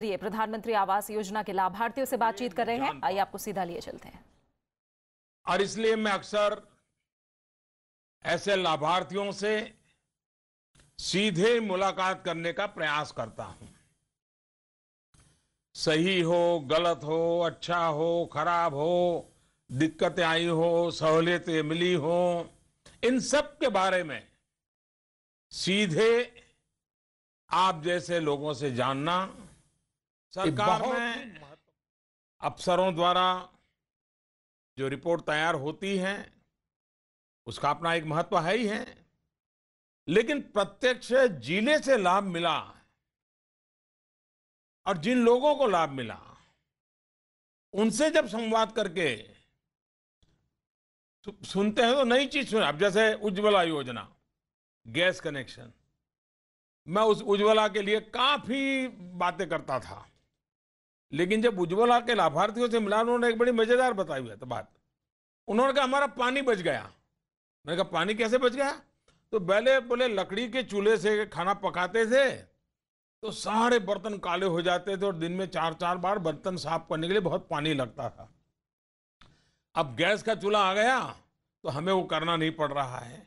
ये प्रधानमंत्री आवास योजना के लाभार्थियों से बातचीत कर रहे हैं। आइए आपको सीधा लिए चलते हैं। और इसलिए मैं अक्सर ऐसे लाभार्थियों से सीधे मुलाकात करने का प्रयास करता हूं। सही हो, गलत हो, अच्छा हो, खराब हो, दिक्कतें आई हो, सहूलियतें मिली हो, इन सब के बारे में सीधे आप जैसे लोगों से जानना सरकार में अफसरों द्वारा जो रिपोर्ट तैयार होती है उसका अपना एक महत्व है ही है, लेकिन प्रत्यक्ष जिले से लाभ मिला और जिन लोगों को लाभ मिला उनसे जब संवाद करके सुनते हैं तो नई चीज सुने। अब जैसे उज्ज्वला योजना, गैस कनेक्शन, मैं उस उज्ज्वला के लिए काफी बातें करता था, लेकिन जब उज्ज्वला के लाभार्थियों से मिला उन्होंने एक बड़ी मजेदार बताई हुई है बात। उन्होंने कहा हमारा पानी बच गया। मैंने कहा पानी कैसे बच गया? तो पहले बोले लकड़ी के चूल्हे से खाना पकाते थे तो सारे बर्तन काले हो जाते थे और दिन में 4-4 बार बर्तन साफ करने के लिए बहुत पानी लगता था। अब गैस का चूल्हा आ गया तो हमें वो करना नहीं पड़ रहा है।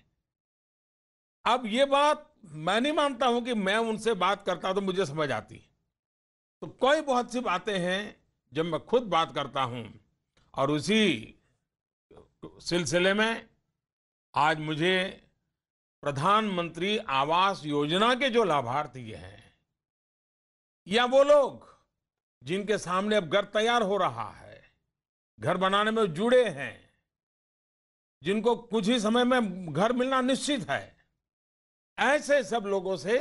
अब ये बात मैं नहीं मानता हूं कि मैं उनसे बात करता तो मुझे समझ आती। तो कोई बहुत सी बातें हैं जब मैं खुद बात करता हूं, और उसी सिलसिले में आज मुझे प्रधानमंत्री आवास योजना के जो लाभार्थी हैं या वो लोग जिनके सामने अब घर तैयार हो रहा है, घर बनाने में जुड़े हैं, जिनको कुछ ही समय में घर मिलना निश्चित है, ऐसे सब लोगों से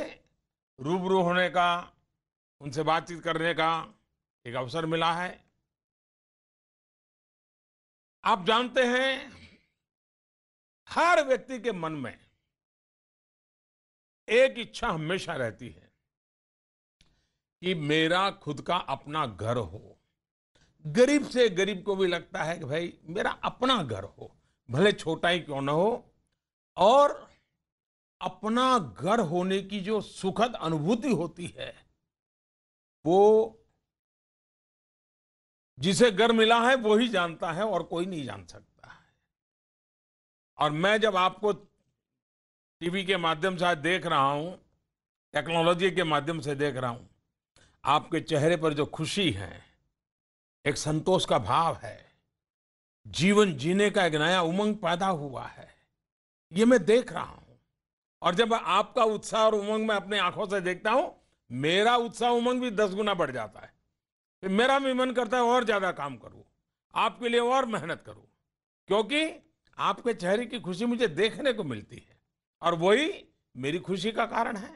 रूबरू होने का, उनसे बातचीत करने का एक अवसर मिला है। आप जानते हैं हर व्यक्ति के मन में एक इच्छा हमेशा रहती है कि मेरा खुद का अपना घर हो। गरीब से गरीब को भी लगता है कि भाई मेरा अपना घर हो, भले छोटा ही क्यों ना हो। और अपना घर होने की जो सुखद अनुभूति होती है वो जिसे घर मिला है वो ही जानता है और कोई नहीं जान सकता है। और मैं जब आपको टीवी के माध्यम से आज देख रहा हूं, टेक्नोलॉजी के माध्यम से देख रहा हूं, आपके चेहरे पर जो खुशी है, एक संतोष का भाव है, जीवन जीने का एक नया उमंग पैदा हुआ है, ये मैं देख रहा हूं। और जब आपका उत्साह और उमंग मैं अपने आंखों से देखता हूं, मेरा उत्साह उमंग भी 10 गुना बढ़ जाता है। फिर मेरा भी मन करता है और ज्यादा काम करूं, आपके लिए और मेहनत करूं, क्योंकि आपके चेहरे की खुशी मुझे देखने को मिलती है और वही मेरी खुशी का कारण है।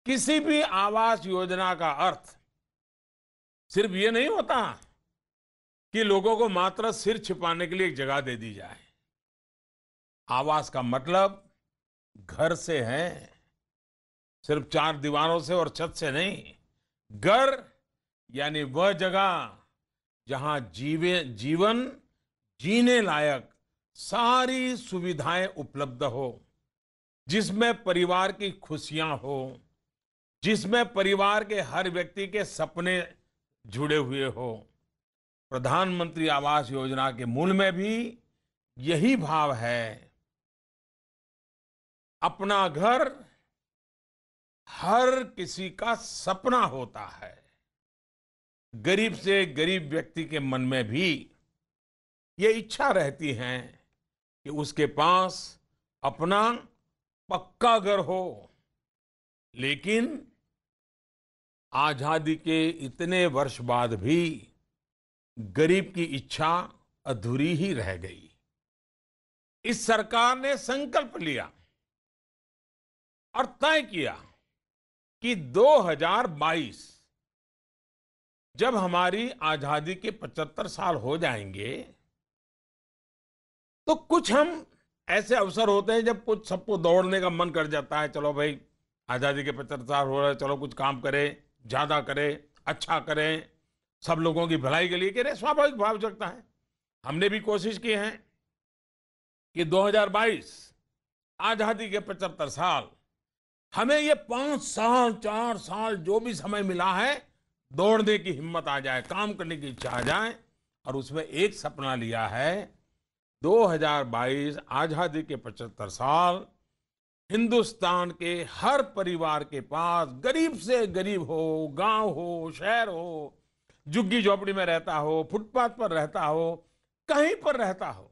किसी भी आवास योजना का अर्थ सिर्फ ये नहीं होता कि लोगों को मात्र सिर छिपाने के लिए एक जगह दे दी जाए। आवास का मतलब घर से है, सिर्फ 4 दीवारों से और छत से नहीं। घर यानी वह जगह जहां जीवन जीने लायक सारी सुविधाएं उपलब्ध हो, जिसमें परिवार की खुशियां हो, जिसमें परिवार के हर व्यक्ति के सपने जुड़े हुए हो। प्रधानमंत्री आवास योजना के मूल में भी यही भाव है। अपना घर हर किसी का सपना होता है। गरीब से गरीब व्यक्ति के मन में भी ये इच्छा रहती है कि उसके पास अपना पक्का घर हो। लेकिन आजादी के इतने वर्ष बाद भी गरीब की इच्छा अधूरी ही रह गई। इस सरकार ने संकल्प लिया और तय किया कि 2022 जब हमारी आजादी के 75 साल हो जाएंगे तो कुछ हम ऐसे अवसर होते हैं जब कुछ सबको दौड़ने का मन कर जाता है, चलो भाई आजादी के 75 साल हो रहे, चलो कुछ काम करें, ज्यादा करें, अच्छा करें, सब लोगों की भलाई के लिए करें। स्वाभाविक भाव जगता है। हमने भी कोशिश की है कि 2022 आजादी के 75 साल, हमें ये 5 साल 4 साल जो भी समय मिला है दौड़ने की हिम्मत आ जाए, काम करने की इच्छा आ जाए। और उसमें एक सपना लिया है, 2022 आजादी के 75 साल, हिंदुस्तान के हर परिवार के पास, गरीब से गरीब हो, गांव हो, शहर हो, झुग्गी झोपड़ी में रहता हो, फुटपाथ पर रहता हो, कहीं पर रहता हो,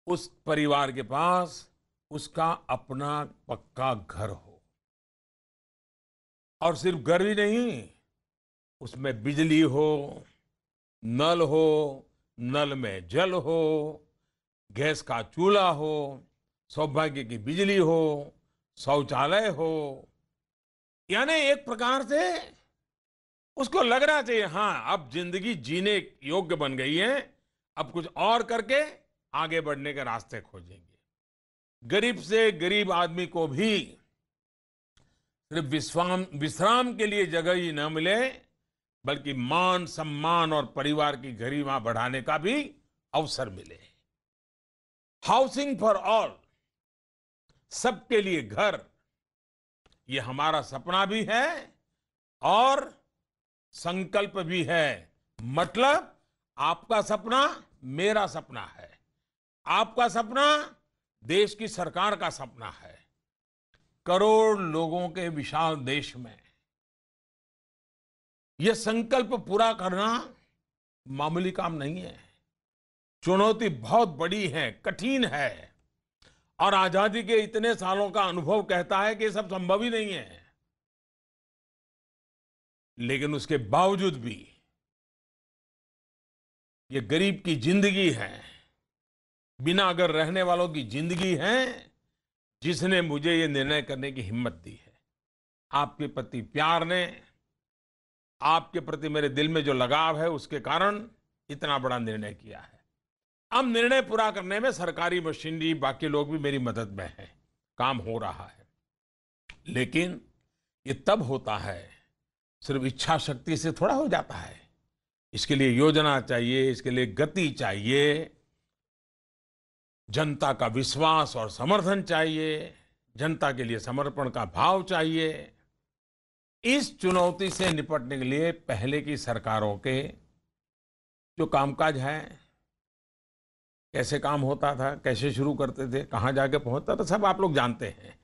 उस परिवार के पास उसका अपना पक्का घर हो। और सिर्फ घर ही नहीं, उसमें बिजली हो, नल हो, नल में जल हो, गैस का चूल्हा हो, सौभाग्य की बिजली हो, शौचालय हो। यानी एक प्रकार से उसको लगना चाहिए, हाँ अब जिंदगी जीने योग्य बन गई है, अब कुछ और करके आगे बढ़ने के रास्ते खोजेंगे। गरीब से गरीब आदमी को भी सिर्फ विश्राम के लिए जगह ही न मिले, बल्कि मान सम्मान और परिवार की गरिमा बढ़ाने का भी अवसर मिले। हाउसिंग फॉर ऑल, सबके लिए घर, ये हमारा सपना भी है और संकल्प भी है। मतलब आपका सपना मेरा सपना है, आपका सपना देश की सरकार का सपना है। करोड़ लोगों के विशाल देश में यह संकल्प पूरा करना मामूली काम नहीं है। चुनौती बहुत बड़ी है, कठिन है, और आजादी के इतने सालों का अनुभव कहता है कि ये सब संभव ही नहीं है। लेकिन उसके बावजूद भी ये गरीब की जिंदगी है, बिना घर रहने वालों की जिंदगी है, जिसने मुझे ये निर्णय करने की हिम्मत दी है। आपके प्रति प्यार ने, आपके प्रति मेरे दिल में जो लगाव है, उसके कारण इतना बड़ा निर्णय किया है। अब निर्णय पूरा करने में सरकारी मशीनरी, बाकी लोग भी मेरी मदद में हैं, काम हो रहा है। लेकिन ये तब होता है, सिर्फ इच्छा शक्ति से थोड़ा हो जाता है। इसके लिए योजना चाहिए, इसके लिए गति चाहिए, जनता का विश्वास और समर्थन चाहिए, जनता के लिए समर्पण का भाव चाहिए। इस चुनौती से निपटने के लिए पहले की सरकारों के जो कामकाज है, कैसे काम होता था, कैसे शुरू करते थे, कहां जाके पहुंचता था, सब आप लोग जानते हैं।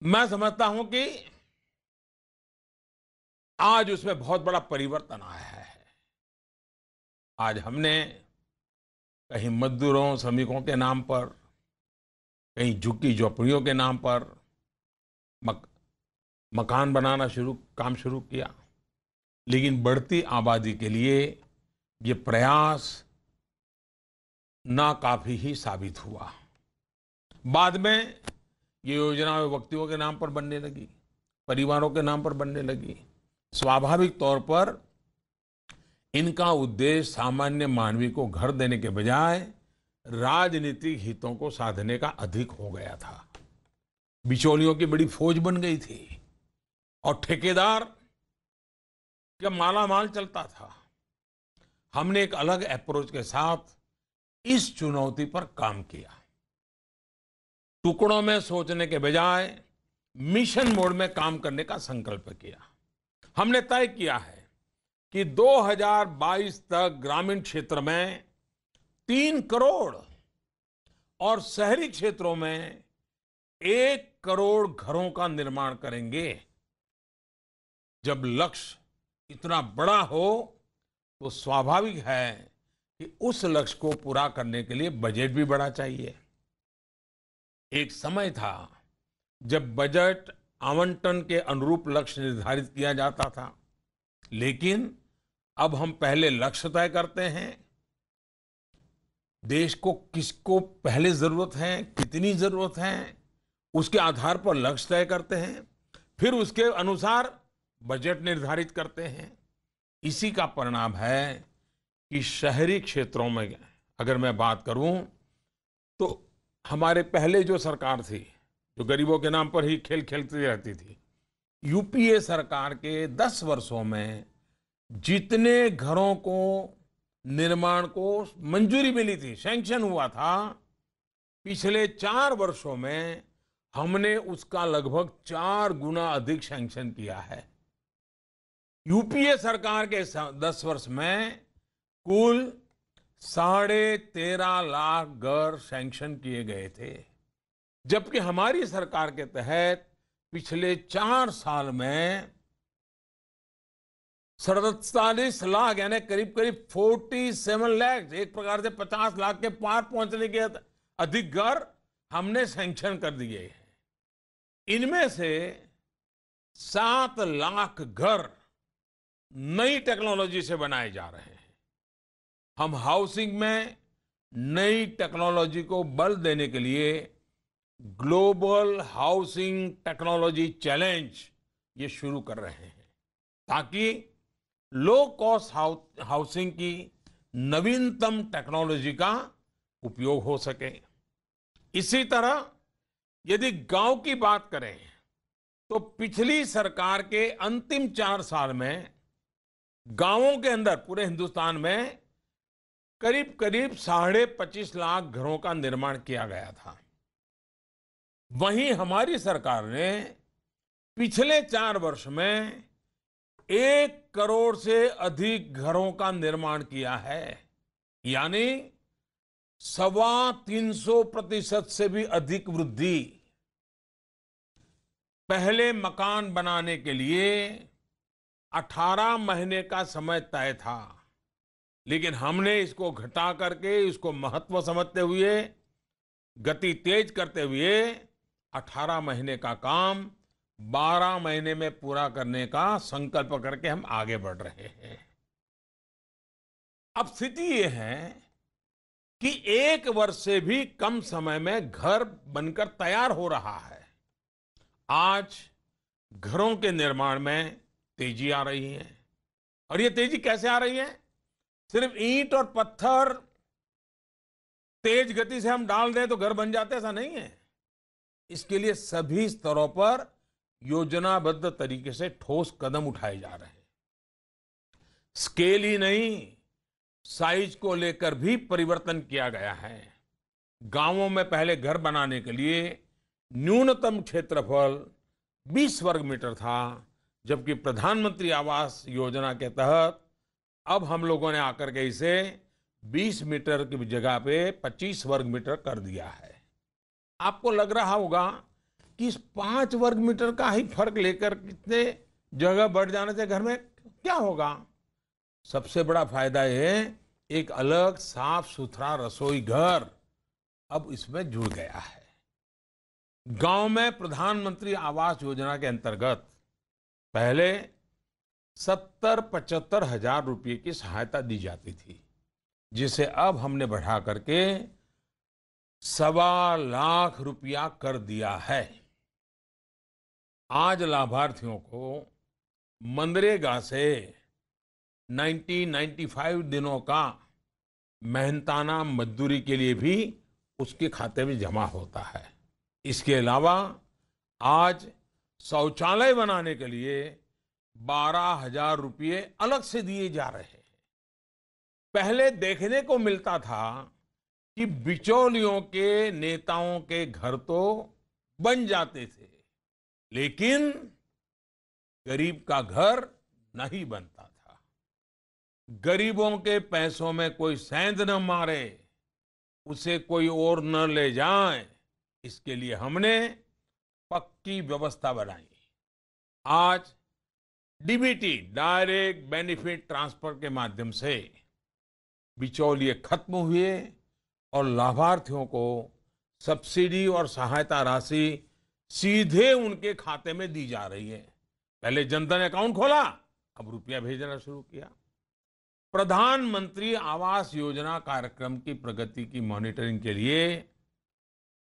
मैं समझता हूं कि आज उसमें बहुत बड़ा परिवर्तन आया है। आज हमने कहीं मजदूरों, श्रमिकों के नाम पर, कहीं झुग्गी झोपड़ियों के नाम पर मकान बनाना काम शुरू किया। लेकिन बढ़ती आबादी के लिए ये प्रयास नाकाफी ही साबित हुआ। बाद में ये योजना व्यक्तियों के नाम पर बनने लगी, परिवारों के नाम पर बनने लगी। स्वाभाविक तौर पर इनका उद्देश्य सामान्य मानवी को घर देने के बजाय राजनीतिक हितों को साधने का अधिक हो गया था। बिचौलियों की बड़ी फौज बन गई थी और ठेकेदार का मालामाल चलता था। हमने एक अलग अप्रोच के साथ इस चुनौती पर काम किया। टुकड़ों में सोचने के बजाय मिशन मोड में काम करने का संकल्प किया। हमने तय किया है कि 2022 तक ग्रामीण क्षेत्र में 3 करोड़ और शहरी क्षेत्रों में 1 करोड़ घरों का निर्माण करेंगे। जब लक्ष्य इतना बड़ा हो तो स्वाभाविक है कि उस लक्ष्य को पूरा करने के लिए बजट भी बड़ा चाहिए। एक समय था जब बजट आवंटन के अनुरूप लक्ष्य निर्धारित किया जाता था, लेकिन अब हम पहले लक्ष्य तय करते हैं, देश को किसको पहले जरूरत है, कितनी जरूरत है, उसके आधार पर लक्ष्य तय करते हैं, फिर उसके अनुसार बजट निर्धारित करते हैं। इसी का परिणाम है कि शहरी क्षेत्रों में अगर मैं बात करूं तो हमारे पहले जो सरकार थी, जो गरीबों के नाम पर ही खेल खेलती रहती थी, यूपीए सरकार के 10 वर्षों में जितने घरों को निर्माण को मंजूरी मिली थी, सैंक्शन हुआ था, पिछले 4 वर्षों में हमने उसका लगभग 4 गुना अधिक सैंक्शन किया है। यूपीए सरकार के 10 वर्ष में कुल 13.5 लाख घर सैंक्शन किए गए थे, जबकि हमारी सरकार के तहत पिछले 4 साल में 47 लाख यानी करीब करीब 47 लाख, एक प्रकार से 50 लाख के पार पहुंचने के अधिक घर हमने सैंक्शन कर दिए हैं। इनमें से 7 लाख घर नई टेक्नोलॉजी से बनाए जा रहे हैं। हम हाउसिंग में नई टेक्नोलॉजी को बल देने के लिए ग्लोबल हाउसिंग टेक्नोलॉजी चैलेंज ये शुरू कर रहे हैं, ताकि लो कॉस्ट हाउसिंग की नवीनतम टेक्नोलॉजी का उपयोग हो सके। इसी तरह यदि गांव की बात करें तो पिछली सरकार के अंतिम 4 साल में गांवों के अंदर पूरे हिंदुस्तान में करीब करीब 25.5 लाख घरों का निर्माण किया गया था। वहीं हमारी सरकार ने पिछले 4 वर्ष में 1 करोड़ से अधिक घरों का निर्माण किया है, यानी 325% से भी अधिक वृद्धि। पहले मकान बनाने के लिए 18 महीने का समय तय था, लेकिन हमने इसको घटा करके इसको महत्व समझते हुए गति तेज करते हुए 18 महीने का काम 12 महीने में पूरा करने का संकल्प करके हम आगे बढ़ रहे हैं। अब स्थिति ये है कि 1 वर्ष से भी कम समय में घर बनकर तैयार हो रहा है। आज घरों के निर्माण में तेजी आ रही है, और ये तेजी कैसे आ रही है? सिर्फ ईंट और पत्थर तेज गति से हम डाल दें तो घर बन जाते, ऐसा नहीं है। इसके लिए सभी स्तरों पर योजनाबद्ध तरीके से ठोस कदम उठाए जा रहे हैं। स्केल ही नहीं, साइज को लेकर भी परिवर्तन किया गया है। गांवों में पहले घर बनाने के लिए न्यूनतम क्षेत्रफल 20 वर्ग मीटर था, जबकि प्रधानमंत्री आवास योजना के तहत अब हम लोगों ने आकर के इसे 20 मीटर की जगह पे 25 वर्ग मीटर कर दिया है। आपको लग रहा होगा कि इस 5 वर्ग मीटर का ही फर्क लेकर कितने जगह बढ़ जाने से घर में क्या होगा? सबसे बड़ा फायदा ये एक अलग साफ सुथरा रसोई घर अब इसमें जुड़ गया है। गांव में प्रधानमंत्री आवास योजना के अंतर्गत पहले 70-75 हजार रुपए की सहायता दी जाती थी, जिसे अब हमने बढ़ा करके 1.25 लाख रुपया कर दिया है। आज लाभार्थियों को मनरेगा से 95 दिनों का मेहनताना मजदूरी के लिए भी उसके खाते में जमा होता है। इसके अलावा आज शौचालय बनाने के लिए 12,000 रुपये अलग से दिए जा रहे हैं। पहले देखने को मिलता था कि बिचौलियों के नेताओं के घर तो बन जाते थे, लेकिन गरीब का घर नहीं बनता था। गरीबों के पैसों में कोई सेंध न मारे, उसे कोई और न ले जाए, इसके लिए हमने पक्की व्यवस्था बनाई। आज डीबीटी, डायरेक्ट बेनिफिट ट्रांसफर के माध्यम से बिचौलिए खत्म हुए और लाभार्थियों को सब्सिडी और सहायता राशि सीधे उनके खाते में दी जा रही है। पहले जनधन अकाउंट खोला, अब रुपया भेजना शुरू किया। प्रधानमंत्री आवास योजना कार्यक्रम की प्रगति की मॉनिटरिंग के लिए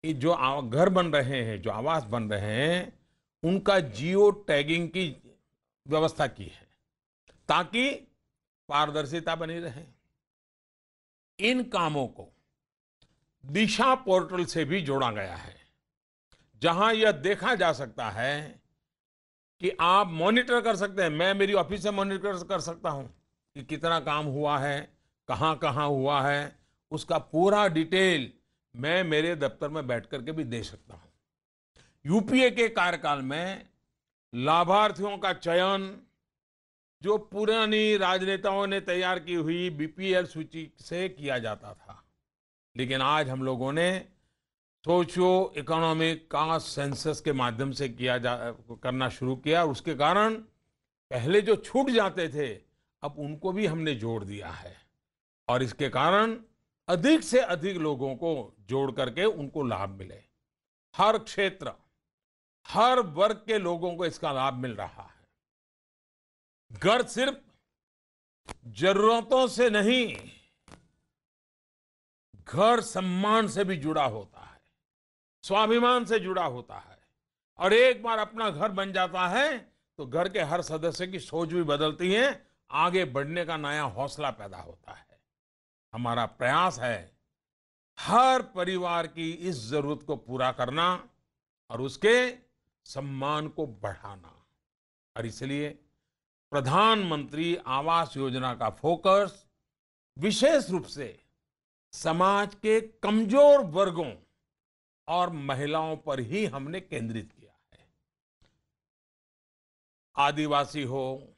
ये जो घर बन रहे हैं, जो आवास बन रहे हैं, उनका जियो टैगिंग की व्यवस्था की है ताकि पारदर्शिता बनी रहे। इन कामों को दिशा पोर्टल से भी जोड़ा गया है, जहां यह देखा जा सकता है कि आप मॉनिटर कर सकते हैं। मैं मेरी ऑफिस से मॉनिटर कर सकता हूं कि कितना काम हुआ है, कहां हुआ है, उसका पूरा डिटेल मैं मेरे दफ्तर में बैठ करके भी दे सकता हूं। यूपीए के कार्यकाल में लाभार्थियों का चयन जो पुरानी राजनेताओं ने तैयार की हुई बीपीएल सूची से किया जाता था, लेकिन आज हम लोगों ने सोशियो इकोनॉमिक का सेंसस के माध्यम से करना शुरू किया। और उसके कारण पहले जो छूट जाते थे अब उनको भी हमने जोड़ दिया है, और इसके कारण अधिक से अधिक लोगों को जोड़ करके उनको लाभ मिले। हर क्षेत्र, हर वर्ग के लोगों को इसका लाभ मिल रहा है। घर सिर्फ जरूरतों से नहीं, घर सम्मान से भी जुड़ा होता है, स्वाभिमान से जुड़ा होता है। और एक बार अपना घर बन जाता है तो घर के हर सदस्य की सोच भी बदलती है, आगे बढ़ने का नया हौसला पैदा होता है। हमारा प्रयास है हर परिवार की इस जरूरत को पूरा करना और उसके सम्मान को बढ़ाना। और इसलिए प्रधानमंत्री आवास योजना का फोकस विशेष रूप से समाज के कमजोर वर्गों और महिलाओं पर ही हमने केंद्रित किया है। आदिवासी हो,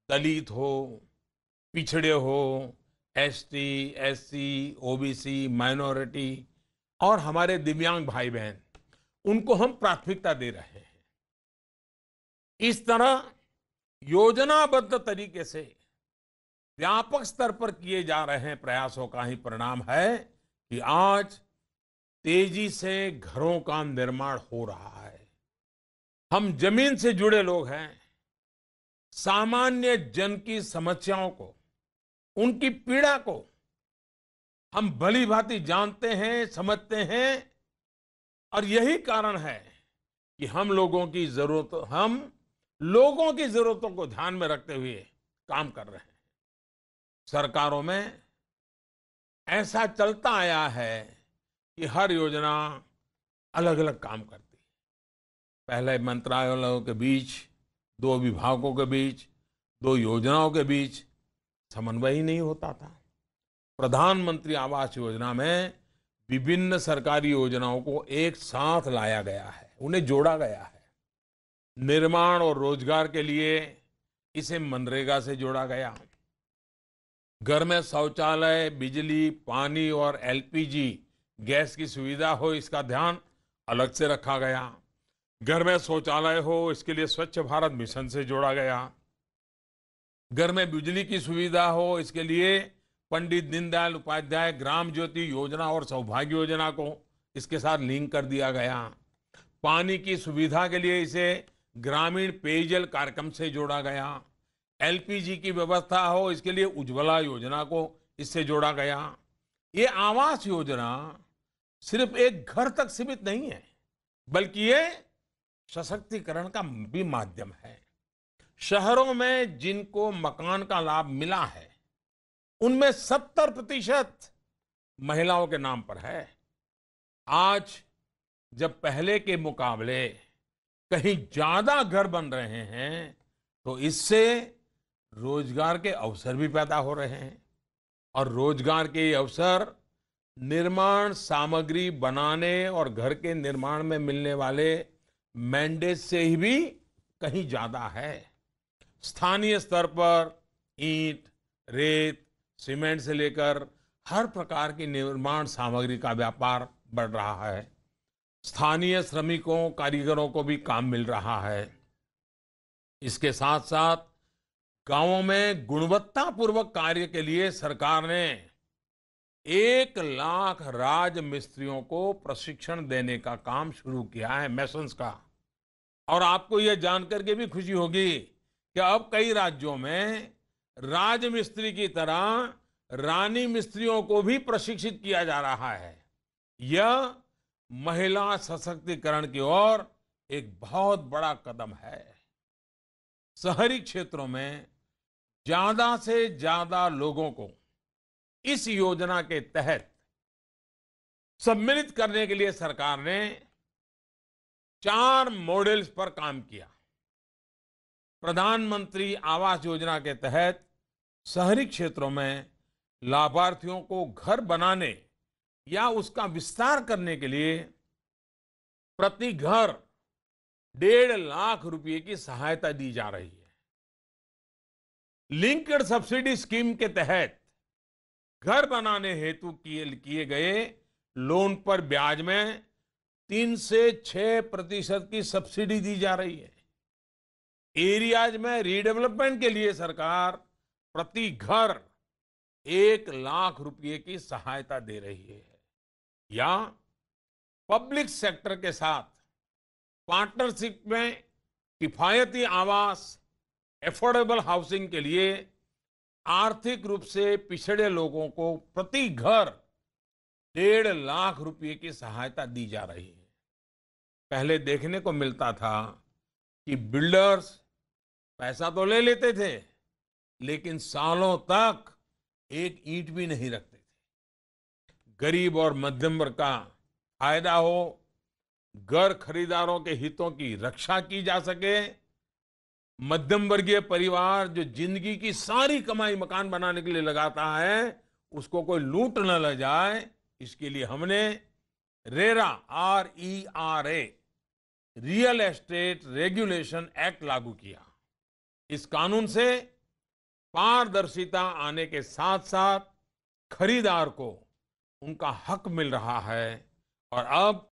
दलित हो, पिछड़े हो, एसटी, एससी, ओबीसी, माइनॉरिटी और हमारे दिव्यांग भाई बहन, उनको हम प्राथमिकता दे रहे हैं। इस तरह योजनाबद्ध तरीके से व्यापक स्तर पर किए जा रहे प्रयासों का ही परिणाम है कि आज तेजी से घरों का निर्माण हो रहा है। हम जमीन से जुड़े लोग हैं, सामान्य जन की समस्याओं को, उनकी पीड़ा को हम भली भांति जानते हैं, समझते हैं, और यही कारण है कि हम लोगों की जरूरतों को ध्यान में रखते हुए काम कर रहे हैं। सरकारों में ऐसा चलता आया है कि हर योजना अलग अलग काम करती है। पहले मंत्रालयों के बीच, दो विभागों के बीच, दो योजनाओं के बीच समन्वय ही नहीं होता था। प्रधानमंत्री आवास योजना में विभिन्न सरकारी योजनाओं को एक साथ लाया गया है, उन्हें जोड़ा गया है। निर्माण और रोजगार के लिए इसे मनरेगा से जोड़ा गया। घर में शौचालय, बिजली, पानी और एलपीजी गैस की सुविधा हो, इसका ध्यान अलग से रखा गया। घर में शौचालय हो, इसके लिए स्वच्छ भारत मिशन से जोड़ा गया। घर में बिजली की सुविधा हो, इसके लिए पंडित दीनदयाल उपाध्याय ग्राम ज्योति योजना और सौभाग्य योजना को इसके साथ लिंक कर दिया गया। पानी की सुविधा के लिए इसे ग्रामीण पेयजल कार्यक्रम से जोड़ा गया। एलपीजी की व्यवस्था हो, इसके लिए उज्ज्वला योजना को इससे जोड़ा गया। ये आवास योजना सिर्फ एक घर तक सीमित नहीं है, बल्कि ये सशक्तिकरण का भी माध्यम है। शहरों में जिनको मकान का लाभ मिला है, उनमें 70% महिलाओं के नाम पर है। आज जब पहले के मुकाबले कहीं ज्यादा घर बन रहे हैं, तो इससे रोजगार के अवसर भी पैदा हो रहे हैं। और रोजगार के ये अवसर निर्माण सामग्री बनाने और घर के निर्माण में मिलने वाले मैंडेट से ही भी कहीं ज्यादा है। स्थानीय स्तर पर ईंट, रेत, सीमेंट से लेकर हर प्रकार की निर्माण सामग्री का व्यापार बढ़ रहा है। स्थानीय श्रमिकों, कारीगरों को भी काम मिल रहा है। इसके साथ साथ गांवों में गुणवत्तापूर्वक कार्य के लिए सरकार ने 1 लाख राज मिस्त्रियों को प्रशिक्षण देने का काम शुरू किया है, मैसन्स का। और आपको यह जानकर के भी खुशी होगी कि अब कई राज्यों में राजमिस्त्री की तरह रानी मिस्त्रियों को भी प्रशिक्षित किया जा रहा है। यह महिला सशक्तिकरण की ओर एक बहुत बड़ा कदम है। शहरी क्षेत्रों में ज्यादा से ज्यादा लोगों को इस योजना के तहत सम्मिलित करने के लिए सरकार ने 4 मॉडल्स पर काम किया। प्रधानमंत्री आवास योजना के तहत शहरी क्षेत्रों में लाभार्थियों को घर बनाने या उसका विस्तार करने के लिए प्रति घर 1.5 लाख रुपए की सहायता दी जा रही है। लिंक्ड सब्सिडी स्कीम के तहत घर बनाने हेतु किए गए लोन पर ब्याज में 3 से 6% की सब्सिडी दी जा रही है। एरियाज में रीडेवलपमेंट के लिए सरकार प्रति घर 1 लाख रुपए की सहायता दे रही है। या पब्लिक सेक्टर के साथ पार्टनरशिप में किफायती आवास, एफोर्डेबल हाउसिंग के लिए आर्थिक रूप से पिछड़े लोगों को प्रति घर 1.5 लाख रुपए की सहायता दी जा रही है। पहले देखने को मिलता था कि बिल्डर्स पैसा तो ले लेते थे, लेकिन सालों तक एक ईंट भी नहीं रखते थे। गरीब और मध्यम वर्ग का फायदा हो, घर खरीदारों के हितों की रक्षा की जा सके, मध्यम वर्गीय परिवार जो जिंदगी की सारी कमाई मकान बनाने के लिए लगाता है, उसको कोई लूट न ले जाए, इसके लिए हमने RERA RERA real estate regulation act लागू किया। इस कानून से पारदर्शिता आने के साथ साथ खरीदार को उनका हक मिल रहा है और अब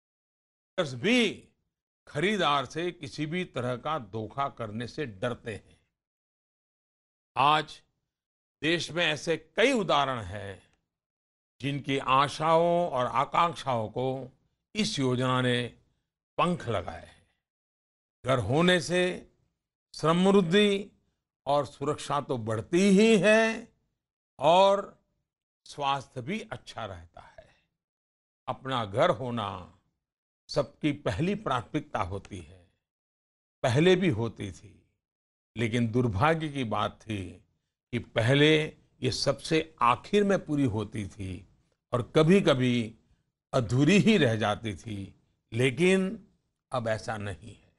भी खरीदार से किसी भी तरह का धोखा करने से डरते हैं। आज देश में ऐसे कई उदाहरण हैं जिनकी आशाओं और आकांक्षाओं को इस योजना ने पंख लगाए हैं। घर होने से समृद्धि और सुरक्षा तो बढ़ती ही है और स्वास्थ्य भी अच्छा रहता है। अपना घर होना सबकी पहली प्राथमिकता होती है, पहले भी होती थी, लेकिन दुर्भाग्य की बात थी कि पहले ये सबसे आखिर में पूरी होती थी और कभी कभी अधूरी ही रह जाती थी। लेकिन अब ऐसा नहीं है।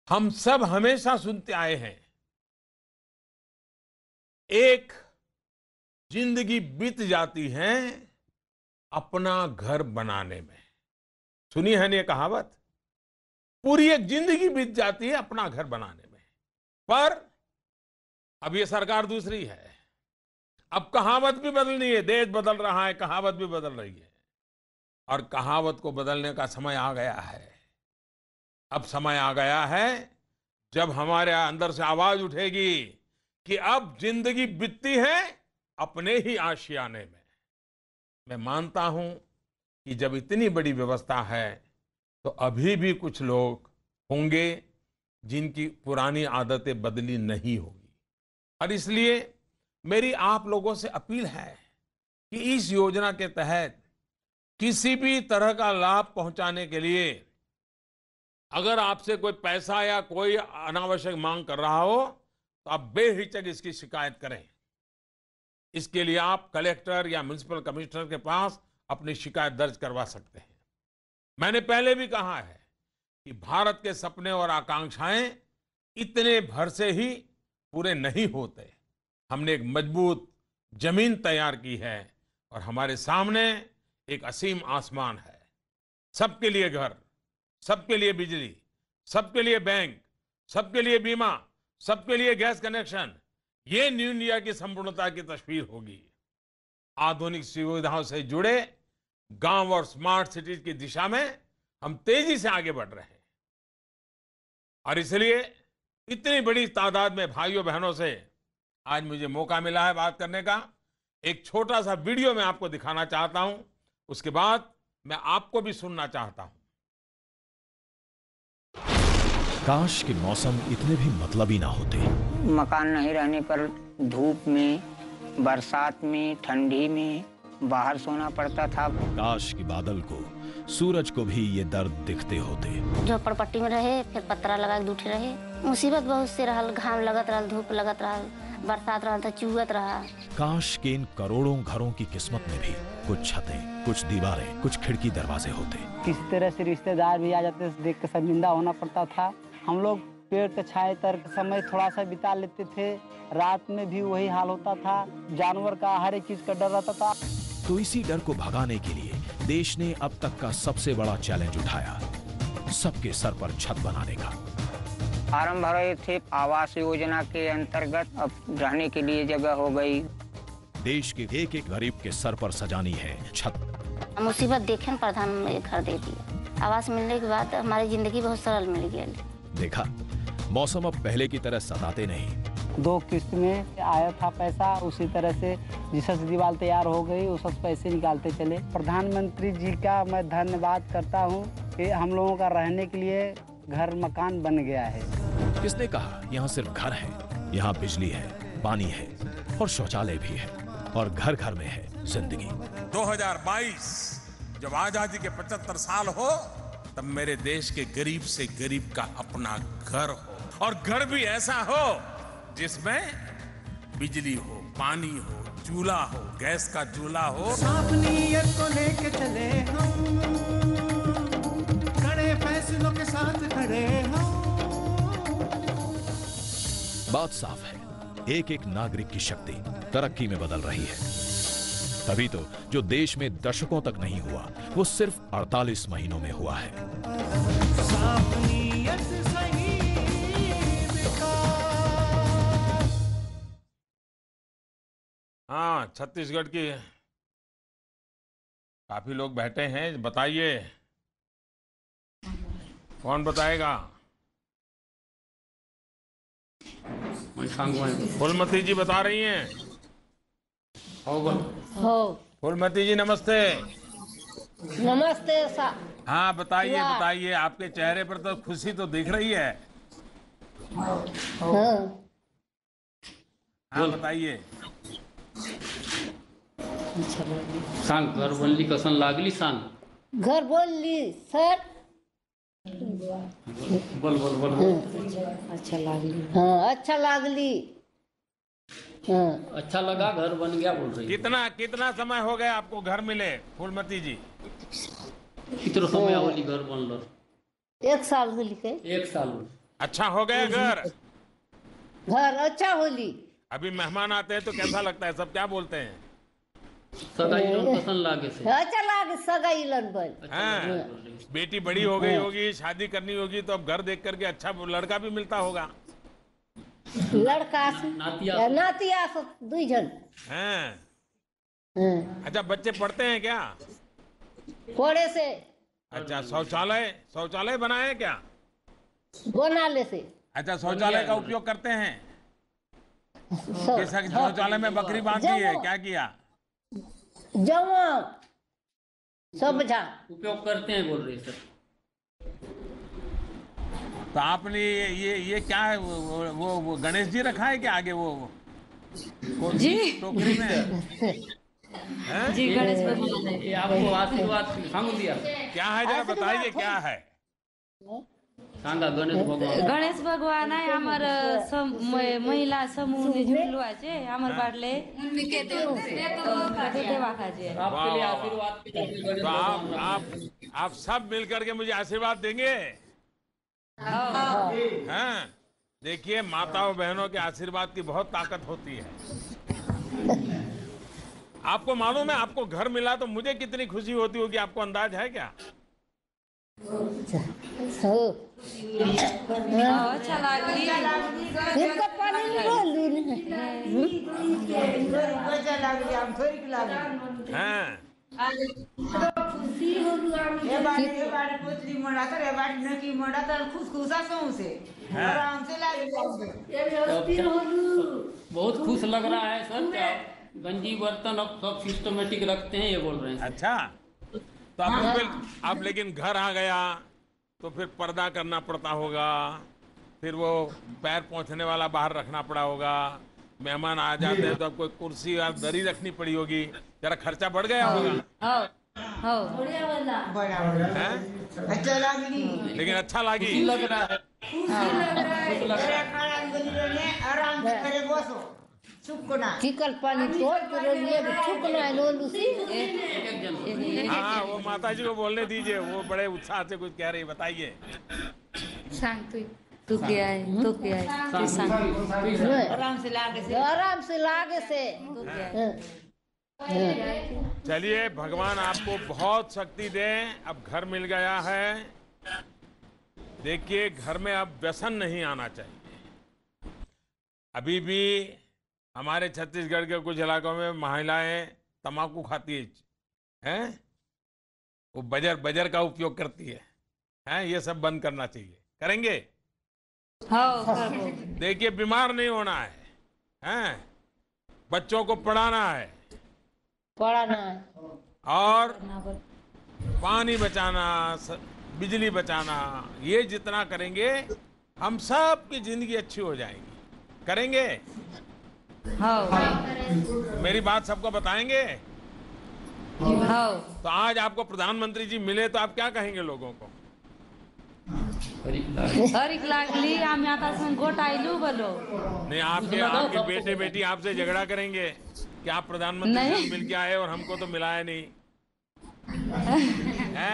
हम सब हमेशा सुनते आए हैं, एक जिंदगी बीत जाती है अपना घर बनाने में। सुनी है ना ये कहावत? पूरी एक जिंदगी बीत जाती है अपना घर बनाने में। पर अब ये सरकार दूसरी है। अब कहावत भी बदलनी है, देश बदल रहा है, कहावत भी बदल रही है और कहावत को बदलने का समय आ गया है। अब समय आ गया है जब हमारे अंदर से आवाज उठेगी कि अब जिंदगी बीतती है अपने ही आशियाने में। मैं मानता हूं कि जब इतनी बड़ी व्यवस्था है तो अभी भी कुछ लोग होंगे जिनकी पुरानी आदतें बदली नहीं होगी और इसलिए मेरी आप लोगों से अपील है कि इस योजना के तहत किसी भी तरह का लाभ पहुंचाने के लिए अगर आपसे कोई पैसा या कोई अनावश्यक मांग कर रहा हो तो आप बेहिचक इसकी शिकायत करें। इसके लिए आप कलेक्टर या म्युनिसिपल कमिश्नर के पास अपनी शिकायत दर्ज करवा सकते हैं। मैंने पहले भी कहा है कि भारत के सपने और आकांक्षाएं इतने भर से ही पूरे नहीं होते। हमने एक मजबूत जमीन तैयार की है और हमारे सामने एक असीम आसमान है। सबके लिए घर, सबके लिए बिजली, सबके लिए बैंक, सबके लिए बीमा, सबके लिए गैस कनेक्शन, ये न्यू इंडिया की संपूर्णता की तस्वीर होगी। आधुनिक सुविधाओं से जुड़े गांव और स्मार्ट सिटीज की दिशा में हम तेजी से आगे बढ़ रहे हैं और इसलिए इतनी बड़ी तादाद में भाइयों बहनों से आज मुझे मौका मिला है बात करने का। एक छोटा सा वीडियो मैं आपको दिखाना चाहता हूं, उसके बाद मैं आपको भी सुनना चाहता हूं। काश के मौसम इतने भी मतलबी ना होते। मकान नहीं रहने पर धूप में, बरसात में, ठंडी में बाहर सोना पड़ता था। काश के बादल को, सूरज को भी ये दर्द दिखते होते। झोपड़पट्टी में रहे, फिर पत्रा लगा के दूठे रहे। मुसीबत बहुत से रहल, घाम लगत रहल, धूप लगत रहल, बरसात रहल तो चुगत रहा। काश के इन करोड़ों घरों की किस्मत में भी कुछ छतें, कुछ दीवारें, कुछ खिड़की दरवाजे होते। किसी तरह से रिश्तेदार भी आ जाते, देख कर शर्मिंदा होना पड़ता था। हम लोग पेड़ के छाए तर समय थोड़ा सा बिता लेते थे। रात में भी वही हाल होता था। जानवर का, हर एक चीज का डर रहता था। तो इसी डर को भगाने के लिए देश ने अब तक का सबसे बड़ा चैलेंज उठाया। सबके सर पर छत बनाने का। फार्म भरे थे आवास योजना के अंतर्गत, अब रहने के लिए जगह हो गई। देश के एक एक गरीब के सर पर सजानी है छत। मुसीबत देखे प्रधान में घर दे दिया। आवास मिलने के बाद हमारी जिंदगी बहुत सरल मिल गई। देखा, मौसम अब पहले की तरह सताते नहीं। 2 किस्त में आया था पैसा, उसी तरह से जिस दीवार तैयार हो गई उस पैसे निकालते चले। प्रधानमंत्री जी का मैं धन्यवाद करता हूँ कि हम लोगों का रहने के लिए घर मकान बन गया है। किसने कहा यहाँ सिर्फ घर है? यहाँ बिजली है, पानी है और शौचालय भी है, और घर घर में है जिंदगी। 2022 जब आजादी के 75 साल हो, तब मेरे देश के गरीब से गरीब का अपना घर हो, और घर भी ऐसा हो जिसमें बिजली हो, पानी हो, चूल्हा हो, गैस का चूल्हा हो। अपनी नीयत को लेके चले हम, कड़े फैसलों के साथ खड़े हम। बात साफ है, एक एक नागरिक की शक्ति तरक्की में बदल रही है। तभी तो जो देश में दशकों तक नहीं हुआ, वो सिर्फ 48 महीनों में हुआ है। साफ नीयत सही विकास। हाँ, छत्तीसगढ़ की काफी लोग बैठे हैं, बताइए कौन बताएगा? फूलमती जी बता रही हैं। फूलमती जी नमस्ते। नमस्ते सा। हाँ बताइए बताइए, आपके चेहरे पर तो खुशी तो दिख रही है। हाँ बताइए। सांग घर बनली कसन लागली सांग। घर बोलली सर। बोल बोल बोल। अच्छा लागली। हाँ अच्छा लागली। हाँ अच्छा लगा, घर बन गया बोल रही। कितना समय हो गया आपको घर मिले फूलमती जी? कितना समय होली घर बनल? 1 साल होली के। 1 साल। अच्छा हो गया घर? घर अच्छा होली। अभी मेहमान आते हैं तो कैसा लगता है, सब क्या बोलते हैं? सगाई पसंद लागे से। अच्छा लागे सगाई लन बन। हाँ, बेटी बड़ी हो गई होगी, शादी करनी होगी, तो अब घर देख करके अच्छा लड़का भी मिलता होगा। लड़का नातिया 2 जन। हाँ। अच्छा, बच्चे पढ़ते हैं क्या? पढ़े से। अच्छा, शौचालय बनाए क्या? बना ले से। अच्छा, शौचालय का उपयोग करते हैं? शौचालय में बकरी बांध दी है, क्या किया? जमा सब उपयोग करते हैं बोल रहे सर। तो आपने ये क्या है, वो गणेश जी रखा है क्या आगे? वो जी टोकरी में जी गणेश भगवान ने आपको आशीर्वाद सांग दिया। क्या है जरा बताइए, क्या है? सांगा गणेश भगवान है। हमार महिला समूह ने जुड़लुआ छे, हमार बाटले उनके देवा खाजे। आपके लिए आशीर्वाद। तो आप सब मिलकर के मुझे आशीर्वाद देंगे? हाँ, देखिए माताओं बहनों के आशीर्वाद की बहुत ताकत होती है। आपको मालूम है, आपको घर मिला तो मुझे कितनी खुशी होती होगी, आपको अंदाज है क्या? अच्छा लागली। हाँ। बहुत खुश लग रहा है सर। गंजी बर्तन अब सब सिस्टमेटिक रखते हैं, ये बोल रहे हैं। अच्छा, तो अब लेकिन घर आ गया तो फिर पर्दा करना पड़ता होगा, फिर वो पैर पहुंचने वाला बाहर रखना पड़ा होगा, मेहमान आ जाते हैं तो अब कोई कुर्सी और दरी रखनी पड़ी होगी, जरा खर्चा बढ़ गया होगा। लेकिन अच्छा लगी। लग रहा है। चिकल पानी हाँ, वो माता जी को बोलने दीजिए, वो बड़े उत्साह से कुछ कह रही, बताइए। तू क्या है, तू क्या है? आराम से लागे से। चलिए, भगवान आपको बहुत शक्ति दे। अब घर मिल गया है देखिए, घर में अब व्यसन नहीं आना चाहिए। अभी भी हमारे छत्तीसगढ़ के कुछ इलाकों में महिलाएं तंबाकू खाती हैं, वो बजर का उपयोग करती है, ये सब बंद करना चाहिए। करेंगे? हाँ। देखिए, बीमार नहीं होना है, बच्चों को पढ़ाना है, और पानी बचाना, बिजली बचाना, ये जितना करेंगे हम सब की जिंदगी अच्छी हो जाएगी। करेंगे? हाँ। मेरी बात सबको बताएंगे? हाँ। तो आज आपको प्रधानमंत्री जी मिले तो आप क्या कहेंगे लोगों को? हरिक लागली आम्ही आता गोट आयलू बोलो। नहीं, आपके बेटे बेटी आपसे झगड़ा करेंगे कि आप प्रधानमंत्री से मिल के आए और हमको तो मिलाया नहीं।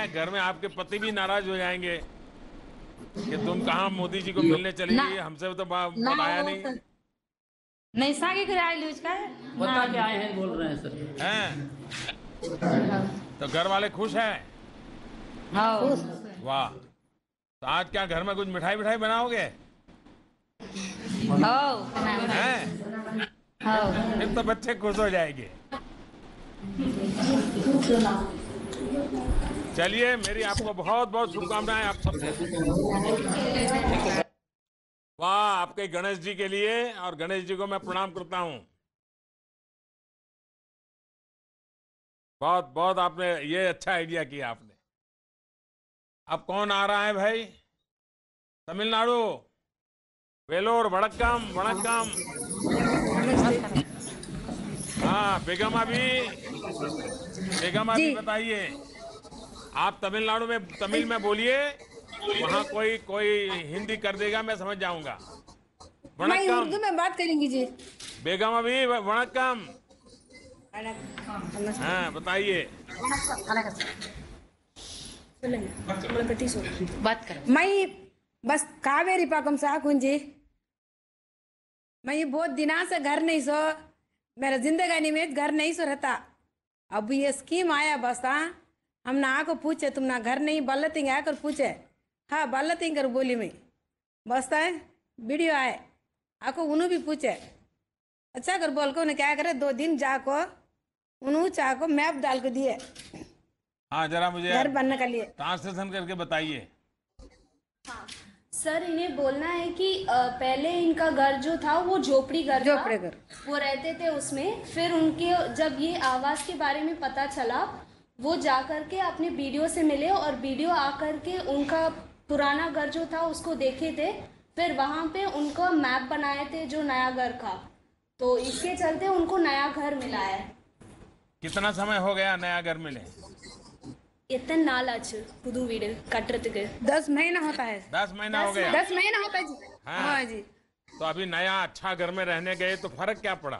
घर में आपके पति भी नाराज हो जाएंगे कि तुम कहाँ मोदी जी को मिलने चली गई, हमसे तो बताया नहीं। नहीं सागे करे आयलू इसका बता के आए हैं, बोल रहे हैं सर। तो घर वाले खुश हैं? हाँ। वाह। तो आज क्या घर में कुछ मिठाई बनाओगे? फिर तो बच्चे खुश हो जाएंगे। चलिए, मेरी आपको बहुत बहुत शुभकामनाएं आप सबको। वाह, आपके गणेश जी के लिए, और गणेश जी को मैं प्रणाम करता हूं। बहुत बहुत आपने ये अच्छा आइडिया किया आपने। अब कौन आ रहा है भाई? तमिलनाडु, वेलोर, वड़क्कम। हाँ, बेगम अभी बताइए, आप तमिलनाडु में तमिल में बोलिए, वहाँ कोई हिंदी कर देगा, मैं समझ जाऊंगा। मैं उर्दू में बात करेंगी जी। बेगम अभी वड़क्कम। हाँ, बताइए। बात कर। मैं बस कावेरी पाकम साकुंजी। मैं ये बहुत दिना से घर नहीं सो, मेरा जिंदगानी में घर नहीं सो रहता। अब ये स्कीम आया बस, हम ना आको पूछे, तुम ना घर नहीं बल्लतिंग आकर पूछे। हाँ, बल्लतिंग कर बोली मैं बस वीडियो आए आको उन्हों भी पूछे। अच्छा कर बोल को उन्हें क्या करे, 2 दिन जाको उन्होंने चाको मैप डाल के दिए। हाँ, जरा मुझे घर बनने के लिए ट्रांसलेशन करके बताइए। हाँ सर, इन्हें बोलना है कि पहले इनका घर जो था वो झोपड़ी घर था, वो रहते थे उसमें। फिर उनके जब ये आवास के बारे में पता चला, वो जा करके अपने वीडियो से मिले, और वीडियो आकर के उनका पुराना घर जो था उसको देखे थे। फिर वहाँ पे उनका मैप बनाए थे जो नया घर का, तो इसके चलते उनको नया घर मिला है। कितना समय हो गया नया घर मिले? इतने नाल आज पुदू वीड कटरतुके 10 महीना होता है। 10 महीना हो गया? 10 महीना होता है जी। हाँ जी। तो अभी नया अच्छा घर में रहने गए तो फर्क क्या पड़ा?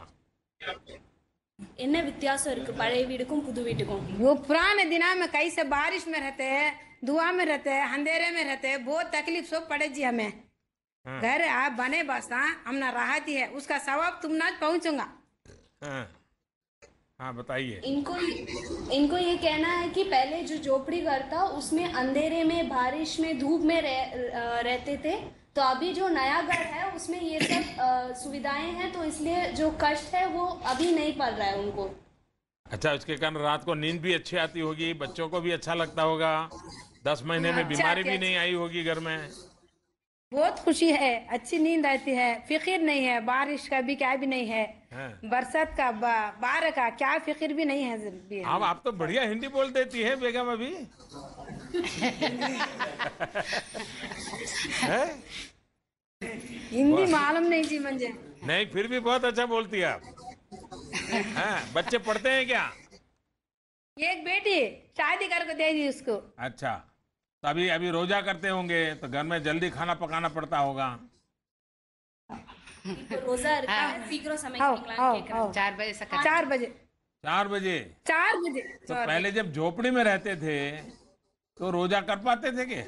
इन्हें व्यत्यास पड़े वीड को पुदू वीड को। वो पुराने दिना में कैसे बारिश में रहते हैं, धुआं में रहते हैं, अंधेरे में रहते हैं, बहुत तकलीफ सब पड़े जी हमें। घर आप बने बस हम ना राहत है, उसका सवाब तुम ना पहुंचूंगा। हाँ, बताइए। इनको ये कहना है कि पहले जो झोपड़ी घर था उसमें अंधेरे में, बारिश में, धूप में रहते थे। तो अभी जो नया घर है उसमें ये सब सुविधाएं हैं, तो इसलिए जो कष्ट है वो अभी नहीं पड़ रहा है उनको। अच्छा, उसके कारण रात को नींद भी अच्छी आती होगी, बच्चों को भी अच्छा लगता होगा। 10 महीने में बीमारी भी नहीं आई होगी घर में। बहुत खुशी है, अच्छी नींद आती है, फिक्र नहीं है, बारिश का भी क्या भी नहीं है, बरसात का, बाढ़ का क्या फिक्र भी नहीं है। आप तो बढ़िया हिंदी बोल देती है बेगम अभी। हिंदी मालूम नहीं जी मुझे। नहीं, फिर भी बहुत अच्छा बोलती है आप। बच्चे पढ़ते हैं क्या? एक बेटी शादी करके दे दी उसको। अच्छा, तो अभी रोजा करते होंगे तो घर में जल्दी खाना पकाना पड़ता होगा। रोजा रखा है, सीकरो समय 4 बजे से 4 बजे 4 बजे 4 बजे। तो पहले जब झोपड़ी में रहते थे तो रोजा कर पाते थे क्या?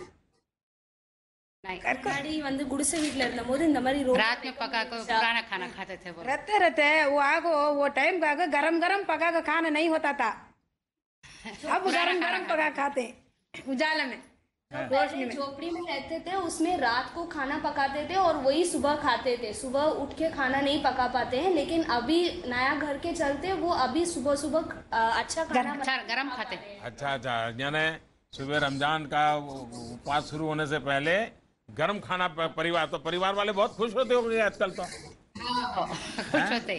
गुड़से वीटला இருக்கும்போது இந்த மாதிரி रात में पका कर पुराना खाना खाते थे। रहते वो आगो वो टाइम का गरम पका कर खाना नहीं होता था। अब गरम पका खाते उजाला में। पहले झोपड़ी में रहते थे, उसमें रात को खाना पकाते थे और वही सुबह खाते थे। सुबह उठ के खाना नहीं पका पाते हैं, लेकिन अभी नया घर के चलते वो अभी सुबह सुबह अच्छा खाना गरम खाते। अच्छा अच्छा, यानी सुबह रमजान का उपवास शुरू होने से पहले गर्म खाना परिवार, तो परिवार वाले बहुत खुश होते होंगे आजकल तो। खुश होते।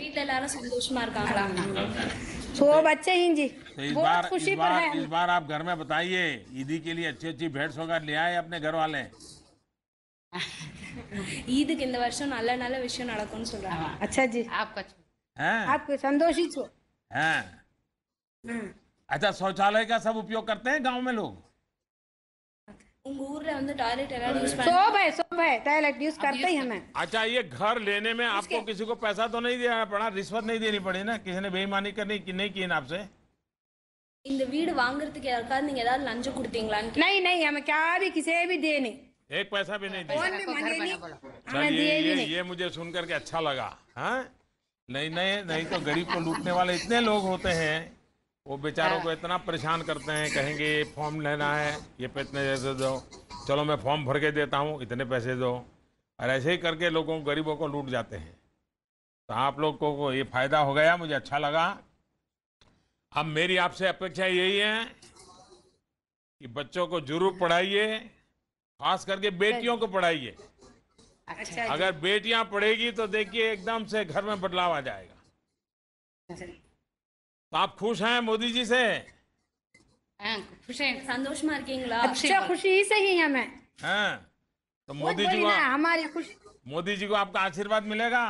संतोष मार्ग सब अच्छे हैं जी, तो बहुत खुशी पर है। इस बार आप घर में बताइए, ईदी के लिए अच्छी अच्छी भेंट सौगात ले आए अपने घर वाले। ईद இந்த வருஷம் நல்ல நல்ல விஷயம் நடக்கும்னு சொல்றாங்க। अच्छा जी, आपके संतोषी छो हैं। अच्छा, शौचालय का सब उपयोग करते हैं गांव में लोग? உங்க ஊர்ல வந்து டாய்லெட் எல்லாம் யூஸ் सब है टॉयलेट यूज करते ही हमें। अच्छा, ये घर लेने में आपको किसी को पैसा तो नहीं देना पड़ा, रिश्वत नहीं देनी पड़ी ना? किसी ने बेईमानी करनी की नहीं की ना आपसे? இந்த வீடு வாங்குறதுக்கு யாருக்காவது நீங்க ஏதாவது லஞ்சம் கொடுத்தீங்களான்னு? नहीं नहीं, हमें क्या भी किसी भी दे नहीं, एक पैसा भी नहीं दिया। फोन भी मांगे नहीं, चलिए, ये मुझे सुन करके अच्छा लगा। हाँ, नहीं तो गरीब को लूटने वाले इतने लोग होते हैं, वो बेचारों को इतना परेशान करते हैं, कहेंगे ये फॉर्म लेना है, ये पे इतने पैसे दो, चलो मैं फॉर्म भर के देता हूँ, इतने पैसे दो, और ऐसे ही करके लोगों को, गरीबों को लूट जाते हैं। तो आप लोग को ये फायदा हो गया, मुझे अच्छा लगा। अब मेरी आपसे अपेक्षा यही है कि बच्चों को जरूर पढ़ाइए, खास करके बेटियों को पढ़ाइए। अच्छा, अगर बेटियां पढ़ेगी तो देखिए एकदम से घर में बदलाव आ जाएगा। तो आप खुश हैं मोदी जी से? खुश हैं, சந்தோஷமா இருக்கீங்களா? अच्छा, खुशी से ही हमें। हैं? तो मोदी जी को, हमारी खुशी, मोदी जी को आपका आशीर्वाद मिलेगा?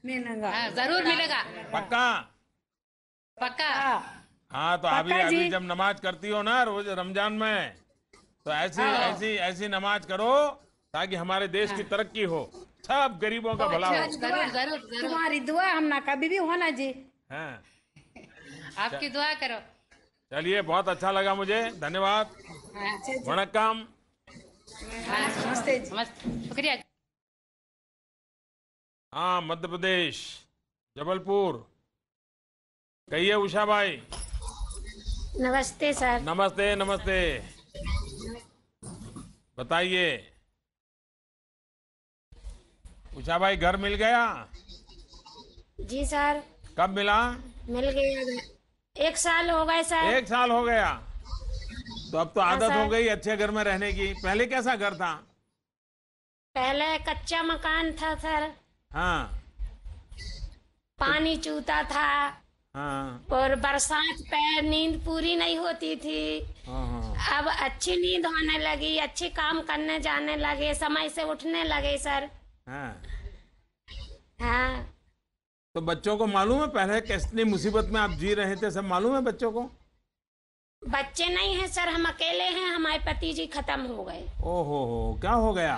मिलेगा, जरूर मिलेगा, पक्का? पक्का। हाँ, तो अभी जब नमाज करती हो ना रोज रमजान में, तो ऐसी नमाज करो ताकि हमारे देश की तरक्की हो, सब गरीबों का भला हो। जरूर। तुम्हारी दुआ हम ना कभी भी होना जी। हैं? आपकी दुआ करो। चलिए, बहुत अच्छा लगा मुझे, धन्यवाद, वणक्कम। नमस्ते जी, शुक्रिया। हाँ, मध्य प्रदेश, जबलपुर, कहिए उषा भाई। नमस्ते सर। नमस्ते नमस्ते, बताइए। उषा भाई, घर मिल गया? जी सर। कब मिला? मिल गया, 1 साल हो गए सर। 1 साल हो गया, तो अब तो आदत हो गई अच्छे घर में रहने की। पहले कैसा घर था? पहले कच्चा मकान था सर। हाँ। पानी चूता था। हाँ। और बरसात पे नींद पूरी नहीं होती थी। हाँ। अब अच्छी नींद होने लगी, अच्छी काम करने जाने लगे, समय से उठने लगे सर। हाँ। हाँ। तो बच्चों को मालूम है पहले कितनी मुसीबत में आप जी रहे थे? सब मालूम है बच्चों को? बच्चे नहीं हैं सर, हम अकेले हैं, हमारे पति जी खत्म हो गए। ओहो, क्या हो गया?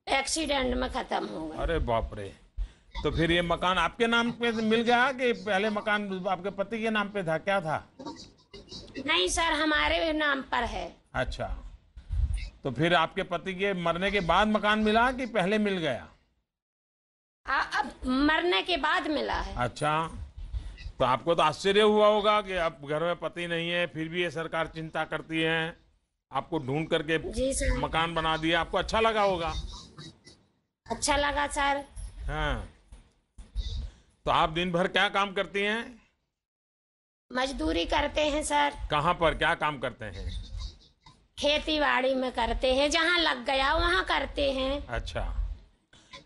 एक्सीडेंट में खत्म हो गए। अरे बाप रे। तो फिर ये मकान आपके नाम पे मिल गया कि पहले मकान आपके पति के नाम पे था, क्या था? नहीं सर, हमारे नाम पर है। अच्छा, तो फिर आपके पति के मरने के बाद मकान मिला कि पहले मिल गया? अब मरने के बाद मिला है। अच्छा, तो आपको तो आश्चर्य हुआ होगा कि अब घर में पति नहीं है, फिर भी ये सरकार चिंता करती है, आपको ढूंढ करके मकान बना दिया, आपको अच्छा लगा होगा? अच्छा लगा सर। हाँ, तो आप दिन भर क्या काम करती हैं? मजदूरी करते हैं सर। कहाँ पर क्या काम करते हैं? खेती बाड़ी में करते हैं, जहाँ लग गया वहाँ करते हैं। अच्छा,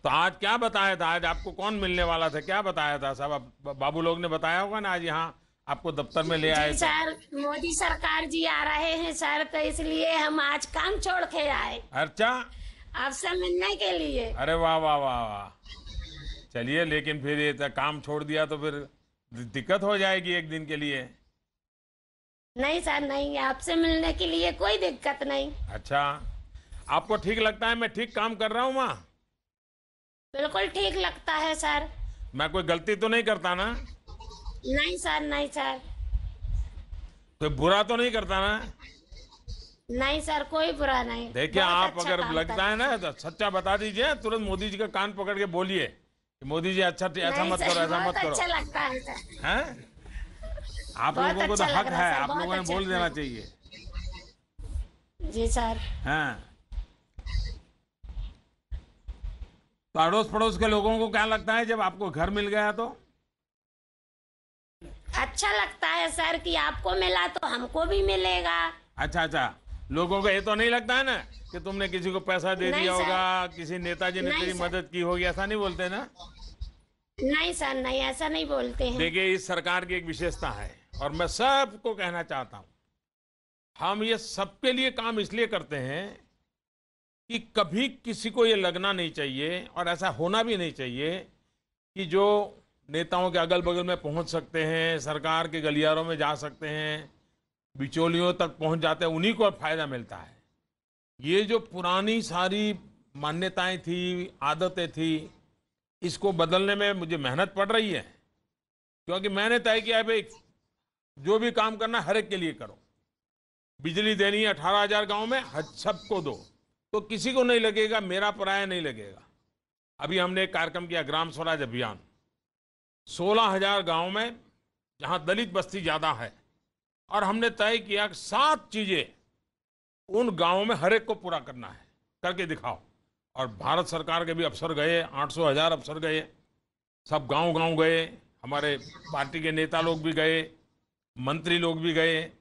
तो आज क्या बताया था? आज आपको कौन मिलने वाला था, क्या बताया था? सब बाबू लोग ने बताया होगा ना, आज यहाँ आपको दफ्तर में ले आए सर। मोदी सरकार जी आ रहे हैं सर, तो इसलिए हम आज काम छोड़ के आए। अच्छा, आपसे मिलने के लिए। अरे वाह वाह वाह वाह। चलिए, लेकिन फिर ये काम छोड़ दिया तो फिर दिक्कत हो जाएगी एक दिन के लिए। नहीं सर नहीं, आपसे मिलने के लिए कोई दिक्कत नहीं। अच्छा, आपको ठीक लगता है मैं ठीक काम कर रहा हूँ माँ? बिल्कुल ठीक लगता है सर। मैं कोई गलती तो नहीं करता ना? नहीं सर, नहीं सर। कोई बुरा तो नहीं करता ना? नहीं सर, कोई बुरा नहीं। देखिए, आप अगर लगता है ना तो सच्चा बता दीजिए, तुरंत मोदी जी का कान पकड़ के बोलिए कि मोदी जी अच्छा ऐसा मत करो, ऐसा मत करो। अच्छा लगता है सर। हैं? आप लोगों को तो हक है, आप लोगों ने बोल देना चाहिए। जी सर। हाँ, तो अड़ोस पड़ोस के लोगों को क्या लगता है जब आपको घर मिल गया तो? अच्छा लगता है सर कि आपको मिला तो हमको भी मिलेगा। अच्छा अच्छा, लोगों को ये तो नहीं लगता है ना कि तुमने किसी को पैसा दे नहीं दिया सर। होगा, किसी नेताजी ने नहीं तेरी सर। मदद की होगी, ऐसा नहीं बोलते ना? नहीं सर, नहीं, ऐसा नहीं बोलते हैं। देखिए, इस सरकार की एक विशेषता है और मैं सबको कहना चाहता हूं, हम ये सबके लिए काम इसलिए करते हैं कि कभी किसी को ये लगना नहीं चाहिए और ऐसा होना भी नहीं चाहिए कि जो नेताओं के अगल बगल में पहुंच सकते हैं, सरकार के गलियारों में जा सकते हैं, बिचौलियों तक पहुंच जाते हैं, उन्हीं को फायदा मिलता है। ये जो पुरानी सारी मान्यताएं थी, आदतें थी, इसको बदलने में मुझे मेहनत पड़ रही है, क्योंकि मैंने तय किया है भाई जो भी काम करना हर एक के लिए करो। बिजली देनी है 18,000 गांव में, सबको दो, तो किसी को नहीं लगेगा मेरा पराया नहीं लगेगा। अभी हमने एक कार्यक्रम किया, ग्राम स्वराज अभियान, 16,000 गांव में जहां दलित बस्ती ज्यादा है, और हमने तय किया 7 चीजें उन गांवों में हर एक को पूरा करना है, करके दिखाओ। और भारत सरकार के भी अफसर गए, 800,000 अफसर गए, सब गांव गांव गए, हमारे पार्टी के नेता लोग भी गए, मंत्री लोग भी गए,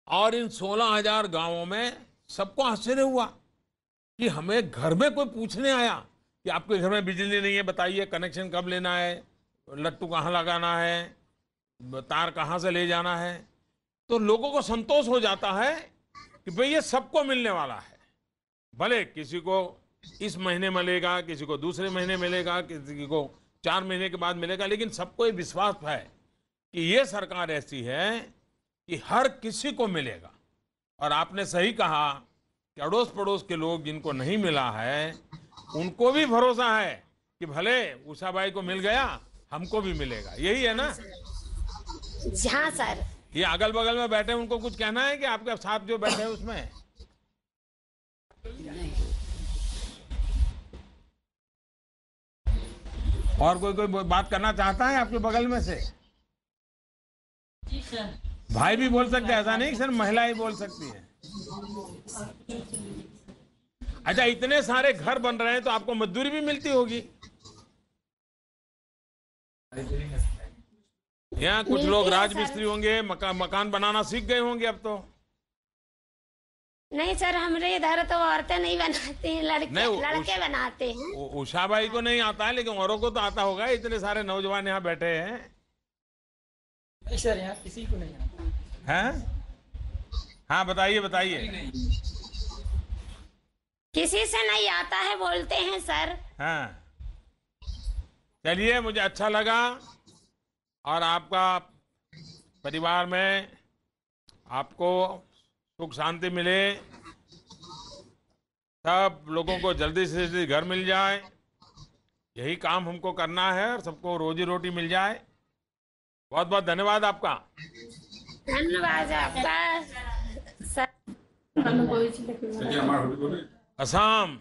और इन 16,000 गांवों में सबको आश्चर्य हुआ कि हमें घर में कोई पूछने आया कि आपके घर में बिजली नहीं है, बताइए कनेक्शन कब लेना है, लट्टू कहाँ लगाना है, तार कहाँ से ले जाना है। तो लोगों को संतोष हो जाता है कि भाई ये सबको मिलने वाला है, भले किसी को इस महीने मिलेगा, किसी को दूसरे महीने मिलेगा, किसी को 4 महीने के बाद मिलेगा, लेकिन सबको ये विश्वास है कि ये सरकार ऐसी है कि हर किसी को मिलेगा। और आपने सही कहा कि अड़ोस पड़ोस के लोग जिनको नहीं मिला है उनको भी भरोसा है कि भले उषाबाई को मिल गया, हमको भी मिलेगा, यही है ना? हाँ सर। ये अगल बगल में बैठे उनको कुछ कहना है कि आपके साथ जो बैठे हैं उसमें? और कोई बात करना चाहता है आपके बगल में से? जी सर। भाई भी बोल सकते हैं, ऐसा नहीं सिर्फ महिला ही बोल सकती है। अच्छा, इतने सारे घर बन रहे हैं तो आपको मजदूरी भी मिलती होगी? यहाँ कुछ लोग राजमिस्त्री होंगे, मकान बनाना सीख गए होंगे अब तो। नहीं सर, हमारे इधर तो औरतें नहीं बनाती हैं, लड़के बनाते हैं। उषाबाई को नहीं आता है, लेकिन औरों को तो आता होगा। इतने सारे नौजवान यहाँ बैठे हैं। नहीं सर, यहाँ किसी को नहीं आता हैं? हाँ, बताइए बताइए। किसी से नहीं आता है बोलते हैं सर। हाँ, चलिए, मुझे अच्छा लगा, और आपका परिवार में आपको सुख शांति मिले, सब लोगों को जल्दी से जल्दी घर मिल जाए, यही काम हमको करना है, और सबको रोजी रोटी मिल जाए। बहुत बहुत धन्यवाद आपका। धन्यवाद आपका सर। असम,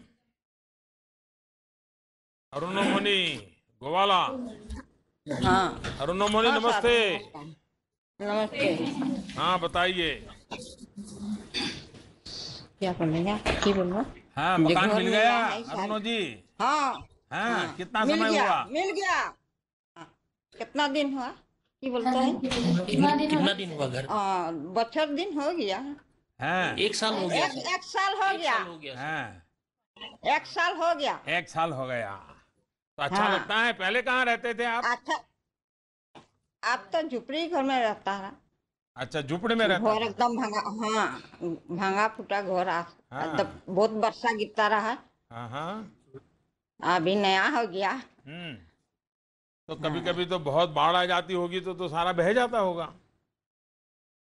अरुणोमणि गोवाला। हाँ, अरुणोमणि, नमस्ते। नमस्ते। हाँ, बताइए। क्या बोलेंगे? की बोलूँ? हाँ, मकान मिल गया अरुणो जी? हाँ हाँ, कितना मिल समय गया, हुआ? मिल गया। कितना दिन हुआ? की बोलता है? कितना दिन हुआ घर? बच्चर दिन हो गया। हाँ, 1 साल हो गया। एक साल हो गया। हाँ, 1 साल हो गया। 1 साल हो गया। तो अच्छा हाँ। लगता है। पहले कहाँ रहते थे आप? अच्छा, आप तो झुपड़ी घर में रहता है। अच्छा, झुपड़ी में रहता घर था। एकदम भांगा, हाँ, भांगा फूटा घर। हाँ। तब बहुत वर्षा गिरता रहा। हाँ हाँ। अभी नया हो गया। तो कभी कभी तो बहुत बाढ़ आ जाती होगी, तो सारा बह जाता होगा।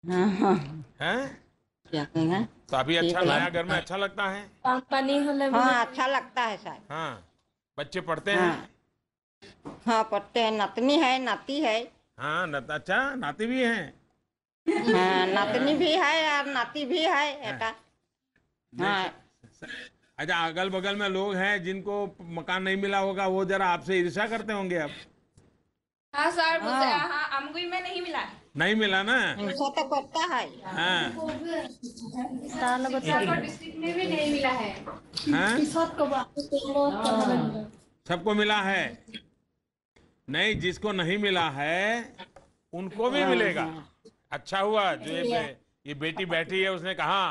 हैं? क्या कहेंगे? तो अभी अच्छा नया घर में अच्छा लगता है? पानी हाँ, अच्छा लगता है सर। हाँ, बच्चे पढ़ते हैं? हाँ, पढ़ते हैं। नतनी है, नाती है। हाँ, अच्छा, नाती भी हैं? हाँ, नातनी भी है और नाती भी है बेटा। हाँ। अच्छा, अगल बगल में लोग हैं जिनको मकान नहीं मिला होगा, वो जरा आपसे ईर्ष्या करते होंगे अब? हाँ सर मुझे हाँ अमगुई में नहीं मिला। नहीं मिला ना? तो करता है। हाँ डिस्ट्रिक्ट में भी नहीं मिला है। हाँ? सबको मिला है? नहीं, जिसको नहीं मिला है उनको भी मिलेगा। अच्छा हुआ जो ये बेटी बैठी है, उसने कहा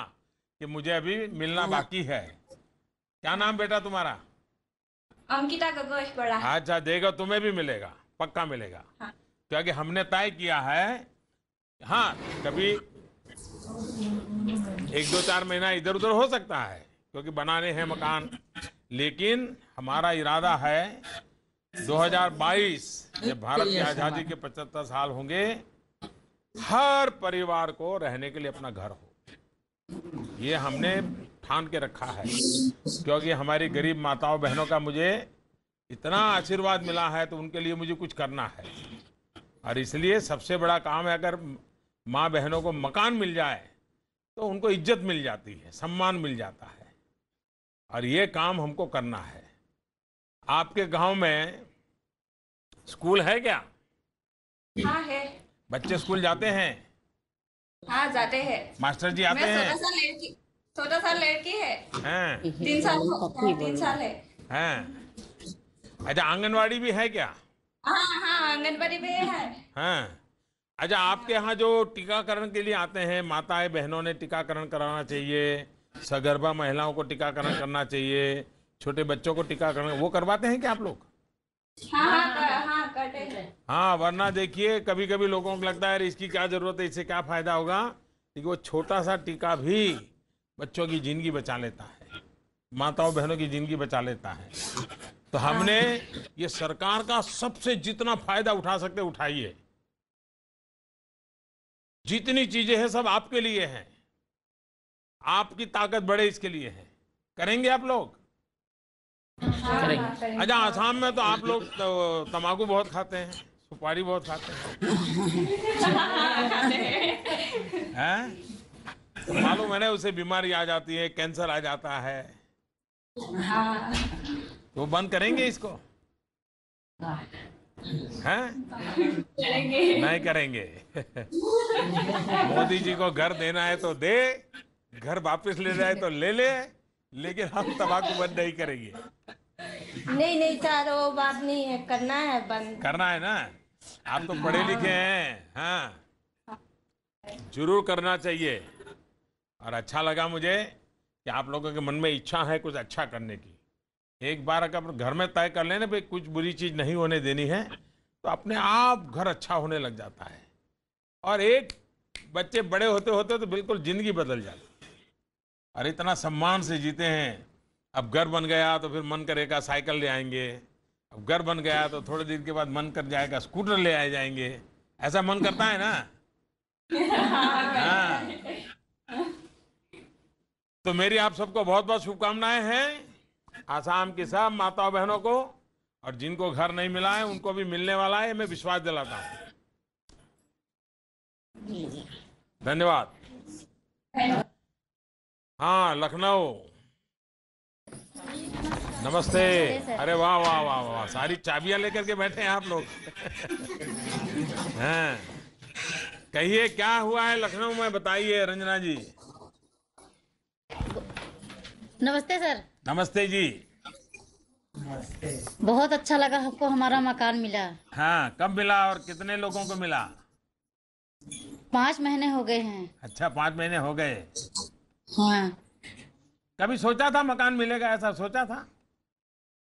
कि मुझे अभी मिलना बाकी है। क्या नाम बेटा तुम्हारा? अंकिता गगोई बड़ा। अच्छा, देगा, तुम्हें भी मिलेगा, पक्का मिलेगा। हाँ। क्योंकि हमने तय किया है। हाँ, कभी 1-2-4 महीना इधर उधर हो सकता है क्योंकि बनाने हैं मकान, लेकिन हमारा इरादा है 2022 जब भारत की आजादी के 75 साल होंगे, हर परिवार को रहने के लिए अपना घर हो। ये हमने ठान के रखा है क्योंकि हमारी गरीब माताओं बहनों का मुझे इतना आशीर्वाद मिला है, तो उनके लिए मुझे कुछ करना है। और इसलिए सबसे बड़ा काम है, अगर माँ बहनों को मकान मिल जाए तो उनको इज्जत मिल जाती है, सम्मान मिल जाता है, और ये काम हमको करना है। आपके गांव में स्कूल है क्या? हाँ है। बच्चे स्कूल जाते हैं? हाँ जाते हैं। मास्टर जी आते हैं? 14 साल लड़की है। हैं? 3 साल है। हैं? अच्छा, आंगनवाड़ी भी है क्या? हाँ हाँ आंगनबाड़ी भी है। हाँ। अच्छा, आपके यहाँ जो टीकाकरण के लिए आते हैं, माताएं बहनों ने टीकाकरण कराना चाहिए, सगर्भा महिलाओं को टीकाकरण करना चाहिए, छोटे बच्चों को टीकाकरण, वो करवाते हैं क्या आप लोग? हाँ करते हैं। हाँ, वरना देखिए कभी कभी लोगों को लगता है इसकी क्या जरूरत है, इससे क्या फायदा होगा, लेकिन वो छोटा सा टीका भी बच्चों की जिंदगी बचा लेता है, माताओं बहनों की जिंदगी बचा लेता है। तो हमने ये सरकार का सबसे जितना फायदा उठा सकते उठाइए। जितनी चीजें हैं सब आपके लिए हैं, आपकी ताकत बढ़े इसके लिए है। करेंगे आप लोग? अच्छा, आसाम में तो आप लोग तंबाकू बहुत खाते हैं, सुपारी बहुत खाते हैं? तो मालूम है ना, उसे बीमारी आ जाती है, कैंसर आ जाता है। तो बंद करेंगे इसको? हैं? नहीं करेंगे। मोदी जी को घर देना है तो दे, घर वापस ले जाए तो ले ले, लेकिन हम तंबाकू बंद नहीं करेंगे। नहीं सर, वो बात नहीं है, करना है बंद। करना है ना? आप तो पढ़े लिखे हैं। हाँ, जरूर करना चाहिए। और अच्छा लगा मुझे कि आप लोगों के मन में इच्छा है कुछ अच्छा करने की। एक बार अगर घर में तय कर लेना भाई कुछ बुरी चीज नहीं होने देनी है, तो अपने आप घर अच्छा होने लग जाता है। और एक बच्चे बड़े होते होते तो बिल्कुल जिंदगी बदल जाती है। और इतना सम्मान से जीते हैं। अब घर बन गया तो फिर मन करेगा साइकिल ले आएंगे, अब घर बन गया तो थोड़े दिन के बाद मन कर जाएगा स्कूटर ले आए जाएंगे। ऐसा मन करता है ना? हाँ। तो मेरी आप सबको बहुत बहुत शुभकामनाएं हैं, आसाम की सब माताओं बहनों को, और जिनको घर नहीं मिला है उनको भी मिलने वाला है, मैं विश्वास दिलाता हूं। धन्यवाद। हाँ, लखनऊ, नमस्ते। अरे वाह वाह वाह वाह, सारी चाबियां लेकर के बैठे हैं आप लोग। हैं, कहिए क्या हुआ है लखनऊ में, बताइए रंजना जी। नमस्ते सर। नमस्ते जी। बहुत अच्छा लगा हमको, हमारा मकान मिला। हाँ, कब मिला और कितने लोगों को मिला? 5 महीने हो गए हैं। अच्छा, 5 महीने हो गए। हाँ। कभी सोचा था मकान मिलेगा, ऐसा सोचा था?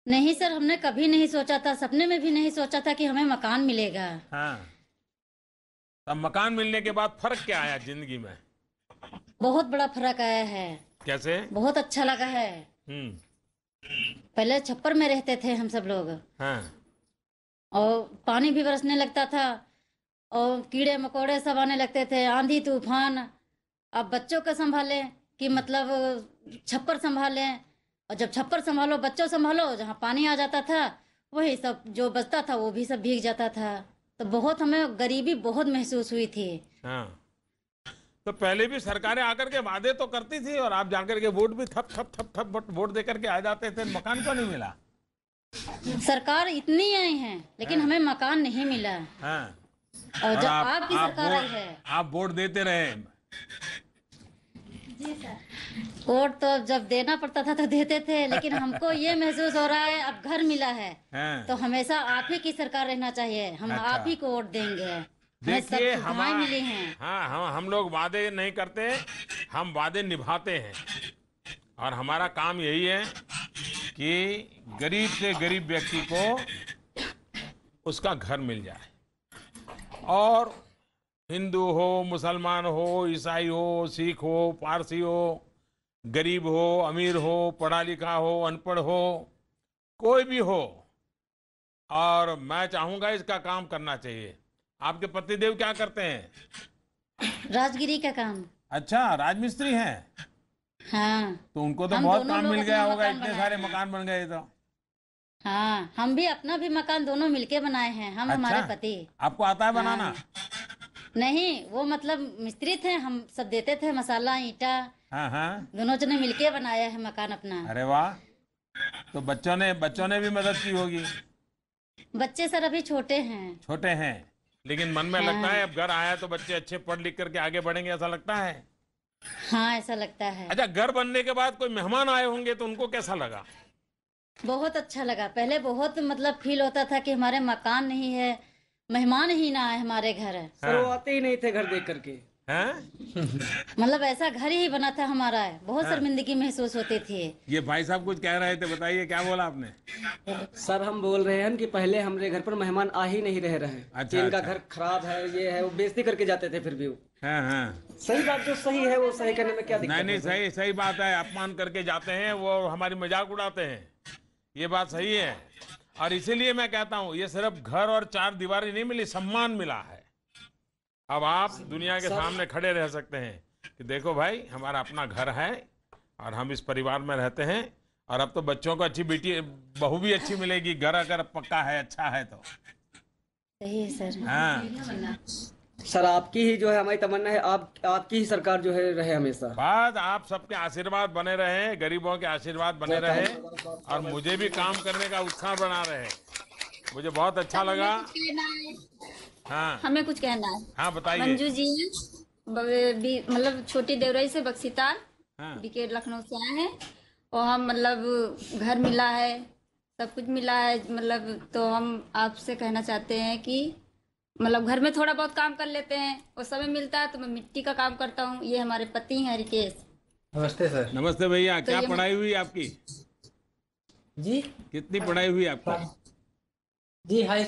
नहीं सर, हमने कभी नहीं सोचा था, सपने में भी नहीं सोचा था कि हमें मकान मिलेगा। हाँ। तब मकान मिलने के बाद फर्क क्या आया जिंदगी में? बहुत बड़ा फर्क आया है। कैसे? बहुत अच्छा लगा है। पहले छप्पर में रहते थे हम सब लोग। हाँ। और पानी भी बरसने लगता था और कीड़े मकोड़े सब आने लगते थे, आंधी तूफान। अब बच्चों को संभाले कि मतलब छप्पर संभाले, और जब छप्पर संभालो बच्चों संभालो, जहाँ पानी आ जाता था वही सब जो बचता था वो भी सब भीग जाता था। तो बहुत हमें गरीबी बहुत महसूस हुई थी। हाँ। तो पहले भी सरकारें आकर के वादे तो करती थी और आप जाकर के वोट भी थप थप थप थप वोट दे करके आ जाते थे, मकान क्यों नहीं मिला? सरकार इतनी आई है लेकिन हमें मकान नहीं मिला। हाँ। और जब आपकी सरकार आई है, आप वोट देते रहे। वोट तो जब देना पड़ता था तो देते थे, लेकिन हमको ये महसूस हो रहा है अब घर मिला है तो हमेशा आप ही की सरकार रहना चाहिए। हम अच्छा। आप ही को वोट देंगे। देखिए हमारे मिली हैं। हाँ, हम लोग वादे नहीं करते, हम वादे निभाते हैं। और हमारा काम यही है कि गरीब से गरीब व्यक्ति को उसका घर मिल जाए। और हिंदू हो, मुसलमान हो, ईसाई हो, सिख हो, पारसी हो, गरीब हो, अमीर हो, पढ़ा लिखा हो, अनपढ़ हो, कोई भी हो। और मैं चाहूंगा इसका काम करना चाहिए। आपके पतिदेव क्या करते हैं? राजगिरी का काम। अच्छा, राजमिस्त्री हैं। हाँ। तो उनको तो बहुत काम मिल गया होगा, इतने सारे मकान बन गए तो। हाँ, हम भी अपना भी मकान दोनों मिलके बनाए हैं, हम हमारे पति। आपको आता है बनाना? हाँ। नहीं, वो मतलब मिस्त्री थे, हम सब देते थे मसाला ईंटा। हाँ। दोनों जने मिलके बनाया है मकान अपना। अरे वाह। तो बच्चों ने भी मदद की होगी? बच्चे सर अभी छोटे हैं। छोटे हैं, लेकिन मन में लगता है अब घर आया तो बच्चे अच्छे पढ़ लिख करके आगे बढ़ेंगे, ऐसा लगता है? हाँ, ऐसा लगता है। अच्छा, घर बनने के बाद कोई मेहमान आए होंगे तो उनको कैसा लगा? बहुत अच्छा लगा। पहले बहुत मतलब फील होता था कि हमारे मकान नहीं है, मेहमान ही ना आए हमारे घर। सर वो आते ही नहीं थे घर देख करके। मतलब ऐसा घर ही बना था हमारा। बहुत शर्मिंदगी महसूस होती थी। ये भाई साहब कुछ कह रहे थे, बताइए क्या बोला आपने? सर हम बोल रहे हैं कि पहले हमारे घर पर मेहमान आ ही नहीं रहे। अच्छा, इनका घर खराब है, ये है, वो बेइज्जती करके जाते थे। फिर भी हाँ। सही बात जो सही है वो सही करने में क्या दिक्कत? नहीं, सही बात है। अपमान करके जाते हैं, वो हमारी मजाक उड़ाते हैं, ये बात सही है। और इसीलिए मैं कहता हूँ ये सिर्फ घर और चार दीवारी नहीं मिली, सम्मान मिला है। अब आप दुनिया के सामने खड़े रह सकते हैं कि देखो भाई, हमारा अपना घर है और हम इस परिवार में रहते हैं। और अब तो बच्चों को अच्छी बेटी बहू भी अच्छी मिलेगी, घर अगर पक्का है, अच्छा है तो। सही है सर। हाँ सर, आपकी ही जो है हमारी तमन्ना है, आपकी ही सरकार जो है रहे हमेशा। बस आप सबके आशीर्वाद बने रहे, गरीबों के आशीर्वाद बने रहे, और मुझे भी काम करने का उत्साह बना रहे। मुझे बहुत अच्छा लगा। हाँ, हमें कुछ कहना है। हाँ, बताइए। मंजू जी मतलब छोटी देवराई से बक्सीताल हाँ। लखनऊ से आए हैं। और हम मतलब घर मिला है, सब कुछ मिला है, मतलब तो हम आपसे कहना चाहते हैं कि मतलब घर में थोड़ा बहुत काम कर लेते हैं और समय मिलता है तो मैं मिट्टी का काम करता हूँ। ये हमारे पति हैं रिकेश। नमस्ते सर। नमस्ते भैया। तो क्या पढ़ाई हुई आपकी? जी, कितनी पढ़ाई हुई आपकी? जी हाई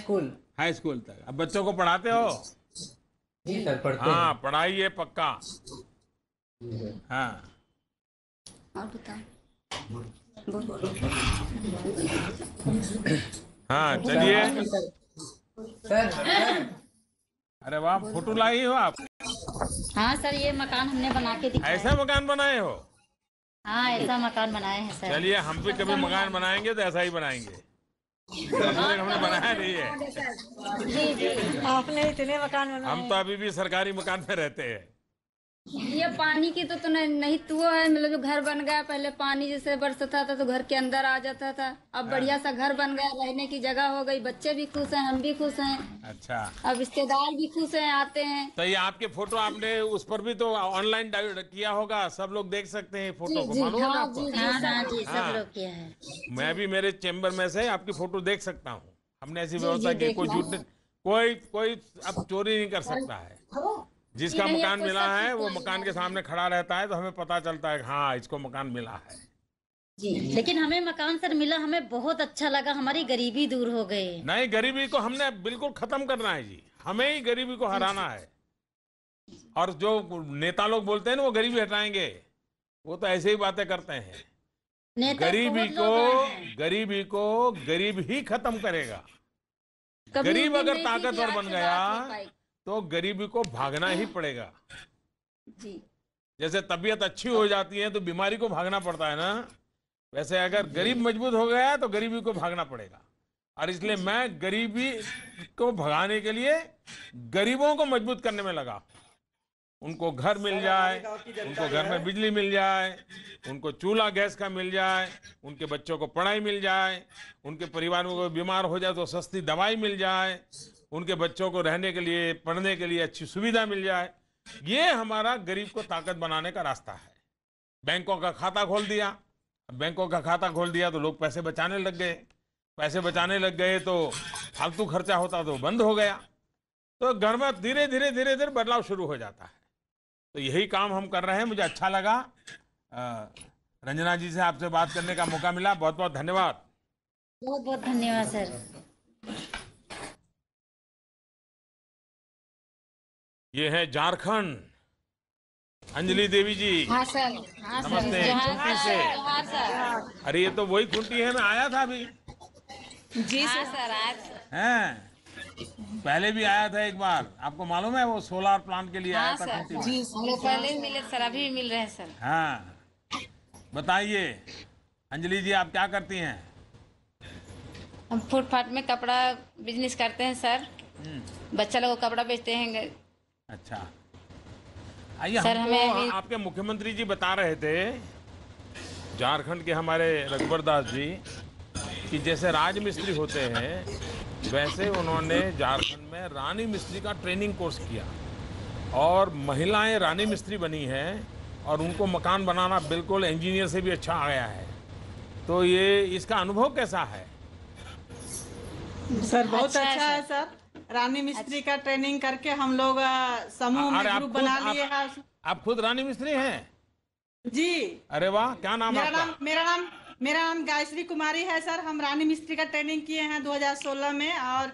स्कूल तक। अब बच्चों को पढ़ाते हो? जी सर, पढ़ते हाँ, पढ़ाई है पक्का। हाँ, और बताओ। हाँ, चलिए। सर। अरे वाह, फोटो लाई हो आप? हाँ सर, ये मकान हमने बना के दिखाया। ऐसा मकान बनाए हो? हाँ, ऐसा मकान बनाए हैं सर। चलिए, हम भी कभी मकान बनाएंगे तो ऐसा ही बनाएंगे। हमने बनाया नहीं है। जी, आपने इतने मकान बनाए। हम तो अभी भी सरकारी मकान में रहते हैं। ये पानी की तो नहीं तो वो है, मतलब जो घर बन गया। पहले पानी जैसे बरसता था तो घर के अंदर आ जाता था। अब बढ़िया सा घर बन गया, रहने की जगह हो गई, बच्चे भी खुश हैं, हम भी खुश हैं। अच्छा। अब रिश्तेदार भी खुश हैं, आते हैं। तो ये आपके फोटो आपने उस पर भी तो ऑनलाइन किया होगा, सब लोग देख सकते हैं फोटो को, मालूम है आपको? जी, सब लोग किया है। मैं भी मेरे चेम्बर में से आपकी फोटो देख सकता हूँ। हमने ऐसी व्यवस्था की, कोई झूठ, कोई अब चोरी नहीं कर सकता है। जिसका मकान मिला है वो मकान के सामने खड़ा रहता है तो हमें पता चलता है हाँ, इसको मकान मिला है। जी, लेकिन हमें मकान सर मिला, हमें बहुत अच्छा लगा। हमारी गरीबी दूर हो गई। नहीं, गरीबी को हमने बिल्कुल खत्म करना है जी। हमें ही गरीबी को हराना है। और जो नेता लोग बोलते हैं ना वो गरीबी हटाएंगे, वो तो ऐसे ही बातें करते हैं। गरीबी को गरीब ही खत्म करेगा। गरीब अगर ताकतवर बन गया तो गरीबी को भागना ही पड़ेगा। जी, जैसे तबीयत अच्छी हो जाती है तो बीमारी को भागना पड़ता है ना, वैसे अगर गरीब मजबूत हो गया तो गरीबी को भागना पड़ेगा। और इसलिए मैं गरीबी को भगाने के लिए गरीबों को मजबूत करने में लगा। उनको घर मिल जाए, उनको घर में बिजली मिल जाए, उनको चूल्हा गैस का मिल जाए, उनके बच्चों को पढ़ाई मिल जाए, उनके परिवार में कोई बीमार हो जाए तो सस्ती दवाई मिल जाए, उनके बच्चों को रहने के लिए, पढ़ने के लिए अच्छी सुविधा मिल जाए। ये हमारा गरीब को ताकत बनाने का रास्ता है। बैंकों का खाता खोल दिया, बैंकों का खाता खोल दिया तो लोग पैसे बचाने लग गए, पैसे बचाने लग गए तो फालतू खर्चा होता तो बंद हो गया। तो घर में धीरे धीरे धीरे धीरे बदलाव शुरू हो जाता है। तो यही काम हम कर रहे हैं। मुझे अच्छा लगा रंजना जी से आपसे बात करने का मौका मिला। बहुत बहुत धन्यवाद। बहुत बहुत धन्यवाद सर। ये है झारखंड, अंजलि देवी जी। हाँ सर, हाँ सर। नमस्ते। खूंटी से। हाँ सर। अरे ये तो वही खूंटी है, मैं आया था अभी। जी सर, आज हैं, पहले भी आया था एक बार, आपको मालूम है, वो सोलार प्लांट के लिए आया था खूंटी में। जी हम लोग पहले ही मिले सर, अभी भी मिल रहे हैं सर। हाँ, बताइए अंजलि जी, आप क्या करती हैं? हम फुटपाथ में कपड़ा बिजनेस करते हैं सर। बच्चा लोग को कपड़ा बेचते हैं। अच्छा, आइए सर, हमको आपके मुख्यमंत्री जी बता रहे थे, झारखंड के हमारे रघुवर दास जी, कि जैसे राजमिस्त्री होते हैं वैसे उन्होंने झारखंड में रानी मिस्त्री का ट्रेनिंग कोर्स किया और महिलाएं रानी मिस्त्री बनी हैं और उनको मकान बनाना बिल्कुल इंजीनियर से भी अच्छा आ गया है। तो ये इसका अनुभव कैसा है? सर बहुत अच्छा है सर। रानी मिस्त्री का ट्रेनिंग करके हम लोग समूह में ग्रुप बना लिए हैं। आप खुद रानी मिस्त्री हैं? जी। अरे वाह, क्या नाम है आपका? मेरा नाम गायत्री कुमारी है सर। हम रानी मिस्त्री का ट्रेनिंग किए हैं 2016 में और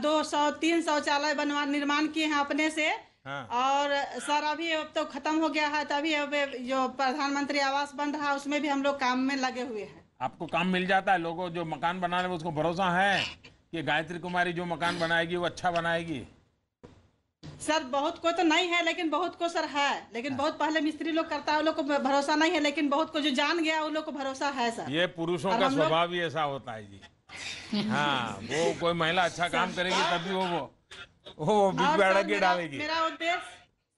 203 शौचालय निर्माण किए हैं अपने से। हाँ। और सर अभी अब तो खत्म हो गया है, तभी अब जो प्रधानमंत्री आवास बन रहा है उसमें भी हम लोग काम में लगे हुए हैं। आपको काम मिल जाता है? लोगों जो मकान बना रहे हैं उसको भरोसा है कि गायत्री कुमारी जो मकान बनाएगी वो अच्छा बनाएगी? सर बहुत को तो नहीं है, लेकिन बहुत को सर है। लेकिन बहुत पहले मिस्त्री लोग करता है, उन लोग को भरोसा नहीं है, लेकिन बहुत को जो जान गया उन लोग को भरोसा है सर। ये पुरुषों का स्वभाव ही ऐसा होता है जी। हाँ, वो कोई महिला अच्छा काम करेगी तभी वो बीच में अड़क के डालेगी।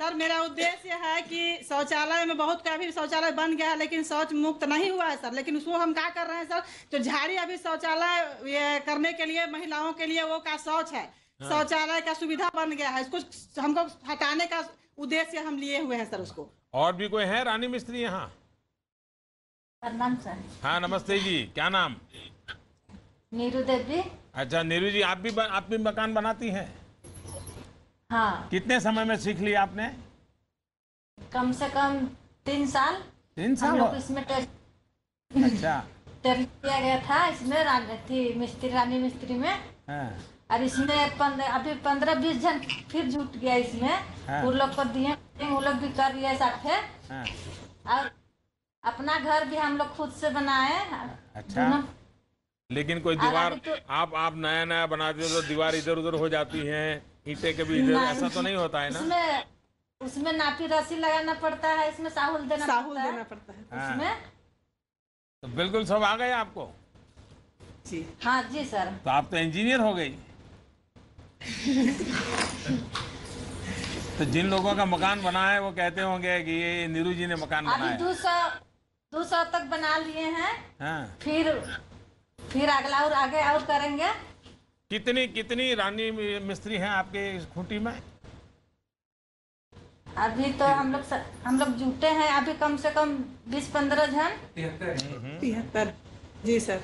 मेरा उद्देश्य है कि शौचालय में बहुत का अभी शौचालय बन गया है, लेकिन शौच मुक्त नहीं हुआ है सर। लेकिन उसको हम क्या कर रहे हैं सर, जो झाड़ी अभी शौचालय करने के लिए महिलाओं के लिए वो का शौच है, शौचालय का सुविधा बन गया है, इसको हमको हटाने का उद्देश्य हम लिए हुए हैं सर उसको। और भी कोई है रानी मिस्त्री यहाँ? प्रणाम सर। हाँ नमस्ते जी, क्या नाम? नीरू देवी। अच्छा नीरू जी, आप भी मकान बनाती हैं? हाँ। कितने समय में सीख लिया आपने? कम से कम 3 साल। 3 साल? हम लोग इसमें टेस्ट किया गया था, इसमें रानी मिस्त्री में। हाँ। और इसमें अभी 15-20 जन फिर जुट गया इसमें। हाँ। वो लोग को दिए, वो लोग भी कर लिए साथ है। हाँ। और अपना घर भी हम लोग खुद से बनाए। अच्छा, लेकिन कोई दीवार तो, आप नया बनाते हो तो दीवार इधर उधर हो जाती है, ईंटें कभी इधर, ऐसा तो नहीं होता है ना? उसमें नापी रस्सी लगाना पड़ता है, इसमें साहुल देना पड़ता है। हाँ। उसमें तो बिल्कुल सब आ गए आपको? जी हाँ जी सर। तो आप तो इंजीनियर हो गई। तो जिन लोगों का मकान बना है वो कहते होंगे कि ये नीरू जी ने मकान बनाया। अभी 200 तक बना लिए हैं। हाँ। फिर अगला और आगे और करेंगे। कितनी रानी मिस्त्री हैं आपके इस खूंटी में? अभी तो हम लोग जुटे हैं अभी कम से कम 20-15 जन। 73 जी सर।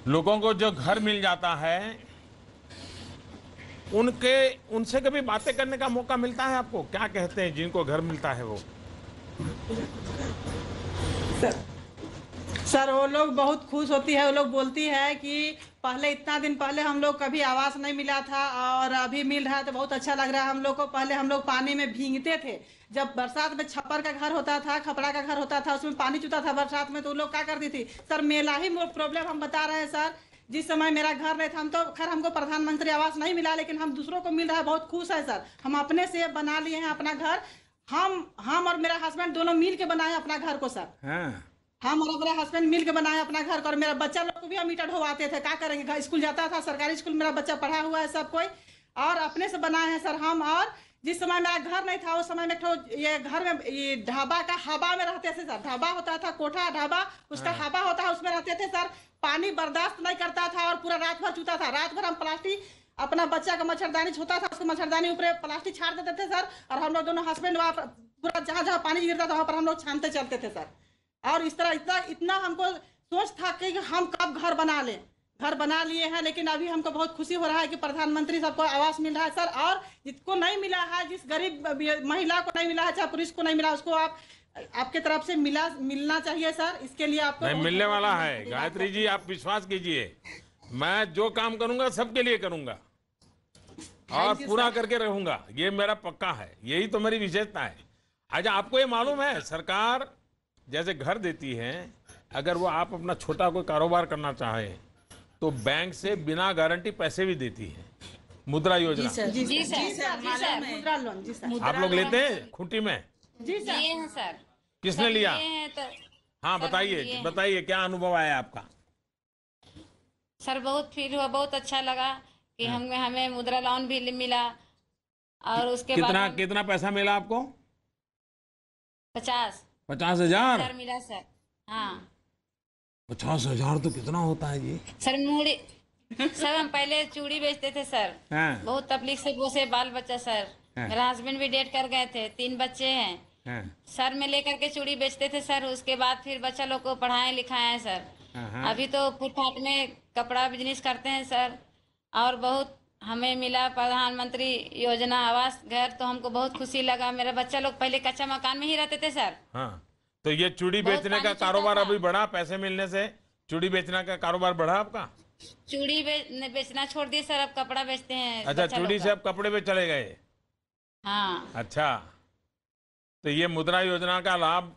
लोगों को जो घर मिल जाता है उनसे कभी बातें करने का मौका मिलता है आपको? क्या कहते हैं जिनको घर मिलता है वो? सर वो लोग बहुत खुश होती है। वो लोग बोलती है कि पहले इतना दिन पहले हम लोग कभी आवास नहीं मिला था और अभी मिल रहा है तो बहुत अच्छा लग रहा है हम लोग को। पहले हम लोग पानी में भीगते थे, जब बरसात में छप्पर का घर होता था, खपड़ा का घर होता था, उसमें पानी चूता था बरसात में, तो लोग क्या करती थी सर, मेला ही प्रॉब्लम हम बता रहे हैं सर। जिस समय मेरा घर नहीं था, हम तो खैर हमको प्रधानमंत्री आवास नहीं मिला, लेकिन हम दूसरों को मिल रहा है, बहुत खुश है सर। हम अपने से बना लिए हैं अपना घर। हम और मेरा हस्बैंड दोनों मिल के बनाए अपना घर को सर। हम और मेरा हस्बैंड मिल के बनाए अपना घर को। और मेरा बच्चा लोग को भी हम ईंट ढोवाते थे, क्या करेंगे, स्कूल जाता था, सरकारी स्कूल मेरा बच्चा पढ़ा हुआ है सब कोई, और अपने से बनाए हैं सर हम। और जिस समय मेरा घर नहीं था उस समय में ये घर में ये ढाबा का हवा में रहते थे सर। ढाबा होता था, कोठा ढाबा, उसका हवा होता है, उसमें रहते थे सर। पानी बर्दाश्त नहीं करता था और पूरा रात भर चूता था। रात भर हम प्लास्टिक अपना बच्चा का मच्छरदानी छूता था, उसको मच्छरदानी ऊपर प्लास्टिक छाड़ देते थे सर। और हम लोग दोनों हस्बैंड वहाँ पूरा जहाँ जहाँ पानी गिरता था वहाँ पर हम लोग छानते चलते थे सर। और इस तरह इतना हमको सोच था कि हम कब घर बना लें। घर बना लिए हैं, लेकिन अभी हमको बहुत खुशी हो रहा है कि प्रधानमंत्री सबको आवास मिल रहा है सर। और जिसको नहीं मिला है, जिस गरीब महिला को नहीं मिला है, चाहे पुरुष को नहीं मिला, उसको आपके तरफ से मिलना चाहिए सर। इसके लिए आपको नहीं मिलने वाला है। गायत्री जी आप विश्वास कीजिए, मैं जो काम करूंगा सबके लिए करूंगा और पूरा करके रहूंगा, ये मेरा पक्का है। यही तो मेरी विशेषता है। अच्छा, आपको ये मालूम है सरकार जैसे घर देती है, अगर वो आप अपना छोटा कोई कारोबार करना चाहे तो बैंक से बिना गारंटी पैसे भी देती है। मुद्रा योजना जी सर मुद्रा लोन जी सर। आप लोग लेते हैं खूंटी में? जी सर। लिए हैं सर। किसने लिया? तो हाँ बताइए क्या अनुभव आया आपका? सर बहुत फील हुआ, बहुत अच्छा लगा कि हमें मुद्रा लोन भी मिला। और उसके बाद कितना पैसा मिला आपको? 50,000 मिला सर। हाँ 50,000 तो कितना होता है जी? सर मूड़ी सर हम पहले चूड़ी बेचते थे सर। हाँ। बहुत तकलीफ से पोसे बाल बच्चा सर। हाँ। मेरा हस्बैंड भी डेट कर गए थे, 3 बच्चे हैं। हाँ। सर में लेकर के चूड़ी बेचते थे सर। उसके बाद फिर बच्चा लोग को पढ़ाए लिखाए सर। हाँ। अभी तो फुटपाथ में कपड़ा बिजनेस करते हैं सर। और बहुत हमें मिला प्रधानमंत्री योजना आवास घर, तो हमको बहुत खुशी लगा। मेरा बच्चा लोग पहले कच्चा मकान में ही रहते थे सर। हाँ। तो ये चूड़ी बेचने का कारोबार अभी बढ़ा? पैसे मिलने से चूड़ी बेचने का कारोबार बढ़ा आपका? चूड़ी बेचना छोड़ दिए सर, अब कपड़ा बेचते हैं। अच्छा, चूड़ी से अब कपड़े पे चले गए? हाँ। अच्छा, तो ये मुद्रा योजना का लाभ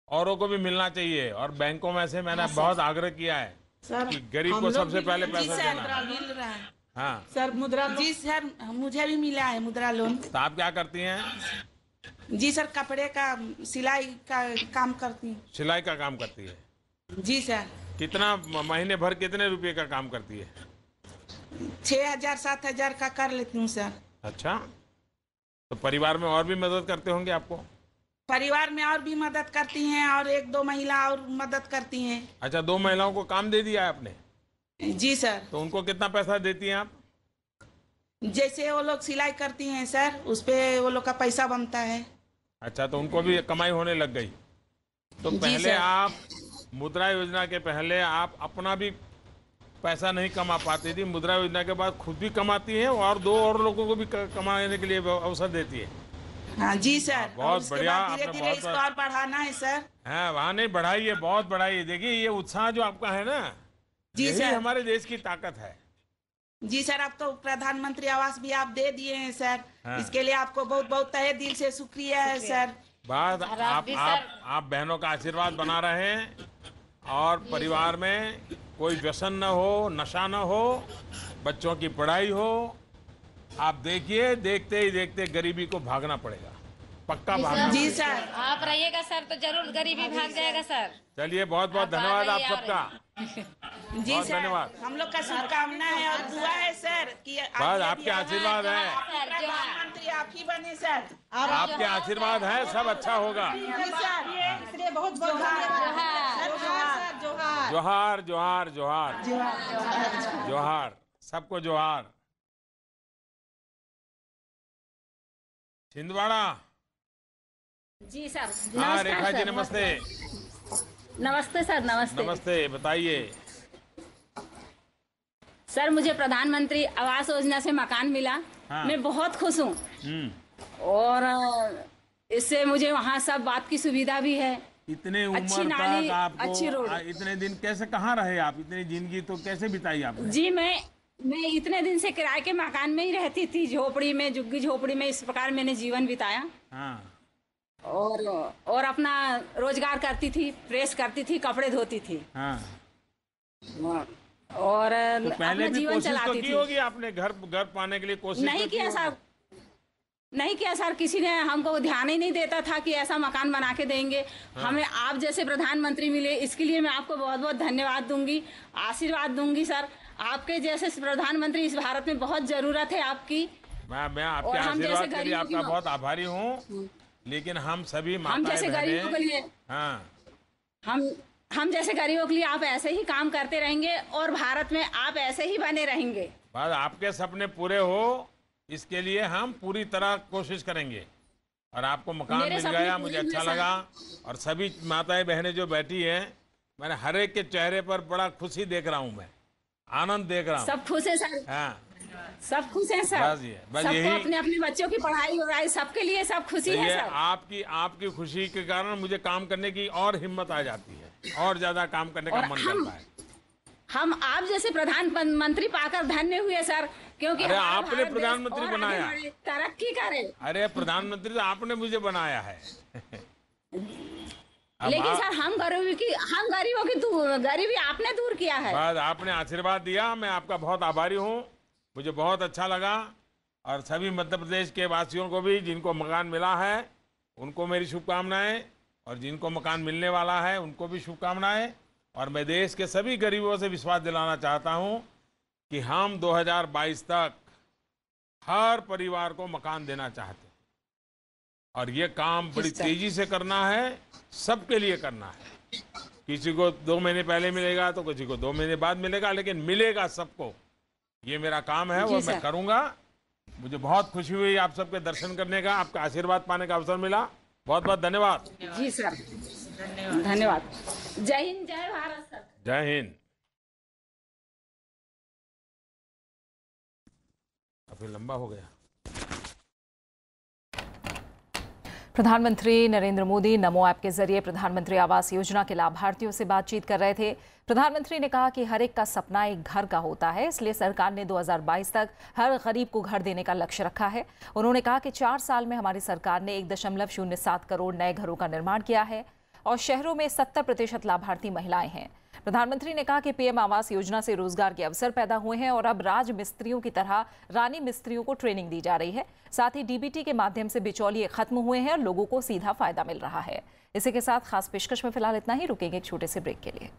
औरों को भी मिलना चाहिए। और बैंकों में से मैंने बहुत आग्रह किया है कि गरीब को सबसे पहले पैसा देना। मिल रहा है हाँ सर मुद्रा जी सर, मुझे भी मिला है मुद्रा लोन। तो आप क्या करती हैं? जी सर, कपड़े का सिलाई का काम करती हूँ। सिलाई का काम करती है? जी सर। कितना महीने भर कितने रुपए का काम करती है? 6,000-7,000 का कर लेती हूँ सर। अच्छा, तो परिवार में और भी मदद करते होंगे आपको? परिवार में और भी मदद करती हैं और 1-2 महिला और मदद करती हैं। अच्छा, 2 महिलाओं को काम दे दिया है आपने? जी सर। तो उनको कितना पैसा देती हैं आप? जैसे वो लोग सिलाई करती हैं सर, उस पे वो लोग का पैसा बनता है। अच्छा, तो उनको भी कमाई होने लग गई। तो पहले आप मुद्रा योजना के पहले आप अपना भी पैसा नहीं कमा पाती थी, मुद्रा योजना के बाद खुद भी कमाती है और 2 और लोगों को भी कमाने के लिए अवसर देती है। हाँ जी सर। बहुत बढ़िया। धीरे-धीरे इसको और बढ़ाना है सर। हाँ, वहाँ नहीं बढ़ाइए, बहुत बढ़ाइए। देखिए ये उत्साह जो आपका है ना, जी सर, हमारे देश की ताकत है। जी सर, अब तो प्रधानमंत्री आवास भी आप दे दिए हैं सर। हाँ। इसके लिए आपको बहुत बहुत तहे दिल से शुक्रिया है सर। बात आप बहनों का आशीर्वाद बना रहे हैं और परिवार में कोई व्यसन न हो, नशा न हो, बच्चों की पढ़ाई हो। आप देखिए, देखते ही देखते गरीबी को भागना पड़ेगा, पक्का भागना। जी सर, आप रहिएगा सर तो जरूर गरीबी भाग जाएगा सर। चलिए, बहुत बहुत धन्यवाद आप सबका। जी सर, धन्यवाद। हम लोग का शुभकामना है और दुआ है सर कि बस आपके आशीर्वाद है, प्रधानमंत्री आप ही बने सर। आपके आशीर्वाद है, सब अच्छा होगा। इसलिए बहुत बहुत जोहार जोहार जोहार जोहार, सबको जोहार। छिंदवाड़ा जी सर। हाँ रेखा जी, नमस्ते। नमस्ते सर। नमस्ते। नमस्ते, बताइए सर। मुझे प्रधानमंत्री आवास योजना से मकान मिला। हाँ। मैं बहुत खुश हूँ और इससे मुझे वहाँ सब बात की सुविधा भी है। इतने उम्र तक आपको, अच्छी रोड, इतने दिन कैसे, कहाँ रहे आप? इतनी जिंदगी तो कैसे बिताई आपने? जी मैं इतने दिन से किराए के मकान में ही रहती थी, झोपड़ी में, झुग्गी झोपड़ी में। इस प्रकार मैंने जीवन बिताया। हाँ। और अपना रोजगार करती थी, प्रेस करती थी, कपड़े धोती थी। हाँ। और तो पहले भी जीवन कोशिश चलाती तो की होगी आपने, घर पाने के लिए कोशिश नहीं किया सर। नहीं किया सर, किसी ने हमको ध्यान ही नहीं देता था कि ऐसा मकान बना के देंगे। हाँ। हमें आप जैसे प्रधानमंत्री मिले, इसके लिए मैं आपको बहुत बहुत धन्यवाद दूंगी, आशीर्वाद दूंगी सर। आपके जैसे प्रधानमंत्री इस भारत में बहुत जरूरत है आपकी। मैं आपके आशीर्वाद के लिए आपका बहुत आभारी हूँ। लेकिन हम सभी हम जैसे गरीबों के लिए, हाँ, हम जैसे गरीबों के लिए आप ऐसे ही काम करते रहेंगे और भारत में आप ऐसे ही बने रहेंगे। बस आपके सपने पूरे हो इसके लिए हम पूरी तरह कोशिश करेंगे। और आपको मकान मिल गया, मुझे अच्छा लगा। और सभी माताएं बहनें जो बैठी हैं, मैंने हर एक के चेहरे पर बड़ा खुशी देख रहा हूँ, मैं आनंद देख रहा हूँ। सब खुश है सर। हाँ, सब खुश हैं सर। बस सबको यही अपने अपने बच्चों की पढ़ाई हो रहा है, सबके लिए सब खुशी है सर। आपकी खुशी के कारण मुझे काम करने की और हिम्मत आ जाती है, और ज्यादा काम करने का मन करता है। हम आप जैसे प्रधानमंत्री पाकर धन्य हुए सर, क्योंकि अरे आपने प्रधानमंत्री बनाया, तरक्की करे। अरे प्रधानमंत्री तो आपने मुझे बनाया है। लेकिन सर हम गरीबों की गरीबी आपने दूर किया है। बस आपने आशीर्वाद दिया, मैं आपका बहुत आभारी हूँ। मुझे बहुत अच्छा लगा। और सभी मध्य प्रदेश के वासियों को भी जिनको मकान मिला है उनको मेरी शुभकामनाएं, और जिनको मकान मिलने वाला है उनको भी शुभकामनाएं। और मैं देश के सभी गरीबों से विश्वास दिलाना चाहता हूं कि हम 2022 तक हर परिवार को मकान देना चाहते हैं, और ये काम बड़ी तेजी से करना है, सबके लिए करना है। किसी को 2 महीने पहले मिलेगा तो किसी को 2 महीने बाद मिलेगा, लेकिन मिलेगा सबको। ये मेरा काम है, वो मैं करूंगा। मुझे बहुत खुशी हुई आप सबके दर्शन करने का, आपका आशीर्वाद पाने का अवसर मिला। बहुत बहुत धन्यवाद। जी सर, धन्यवाद। जय हिंद, जय भारत सर। जय हिंद। काफी लंबा हो गया। प्रधानमंत्री नरेंद्र मोदी नमो ऐप के जरिए प्रधानमंत्री आवास योजना के लाभार्थियों से बातचीत कर रहे थे। प्रधानमंत्री ने कहा कि हर एक का सपना एक घर का होता है, इसलिए सरकार ने 2022 तक हर गरीब को घर देने का लक्ष्य रखा है। उन्होंने कहा कि 4 साल में हमारी सरकार ने 1.07 करोड़ नए घरों का निर्माण किया है और शहरों में 70% लाभार्थी महिलाएं हैं। प्रधानमंत्री ने कहा कि पीएम आवास योजना से रोजगार के अवसर पैदा हुए हैं और अब राज मिस्त्रियों की तरह रानी मिस्त्रियों को ट्रेनिंग दी जा रही है। साथ ही डीबीटी के माध्यम से बिचौलिए खत्म हुए हैं और लोगों को सीधा फायदा मिल रहा है। इसी के साथ खास पेशकश में फिलहाल इतना ही। रुकेंगे एक छोटे से ब्रेक के लिए।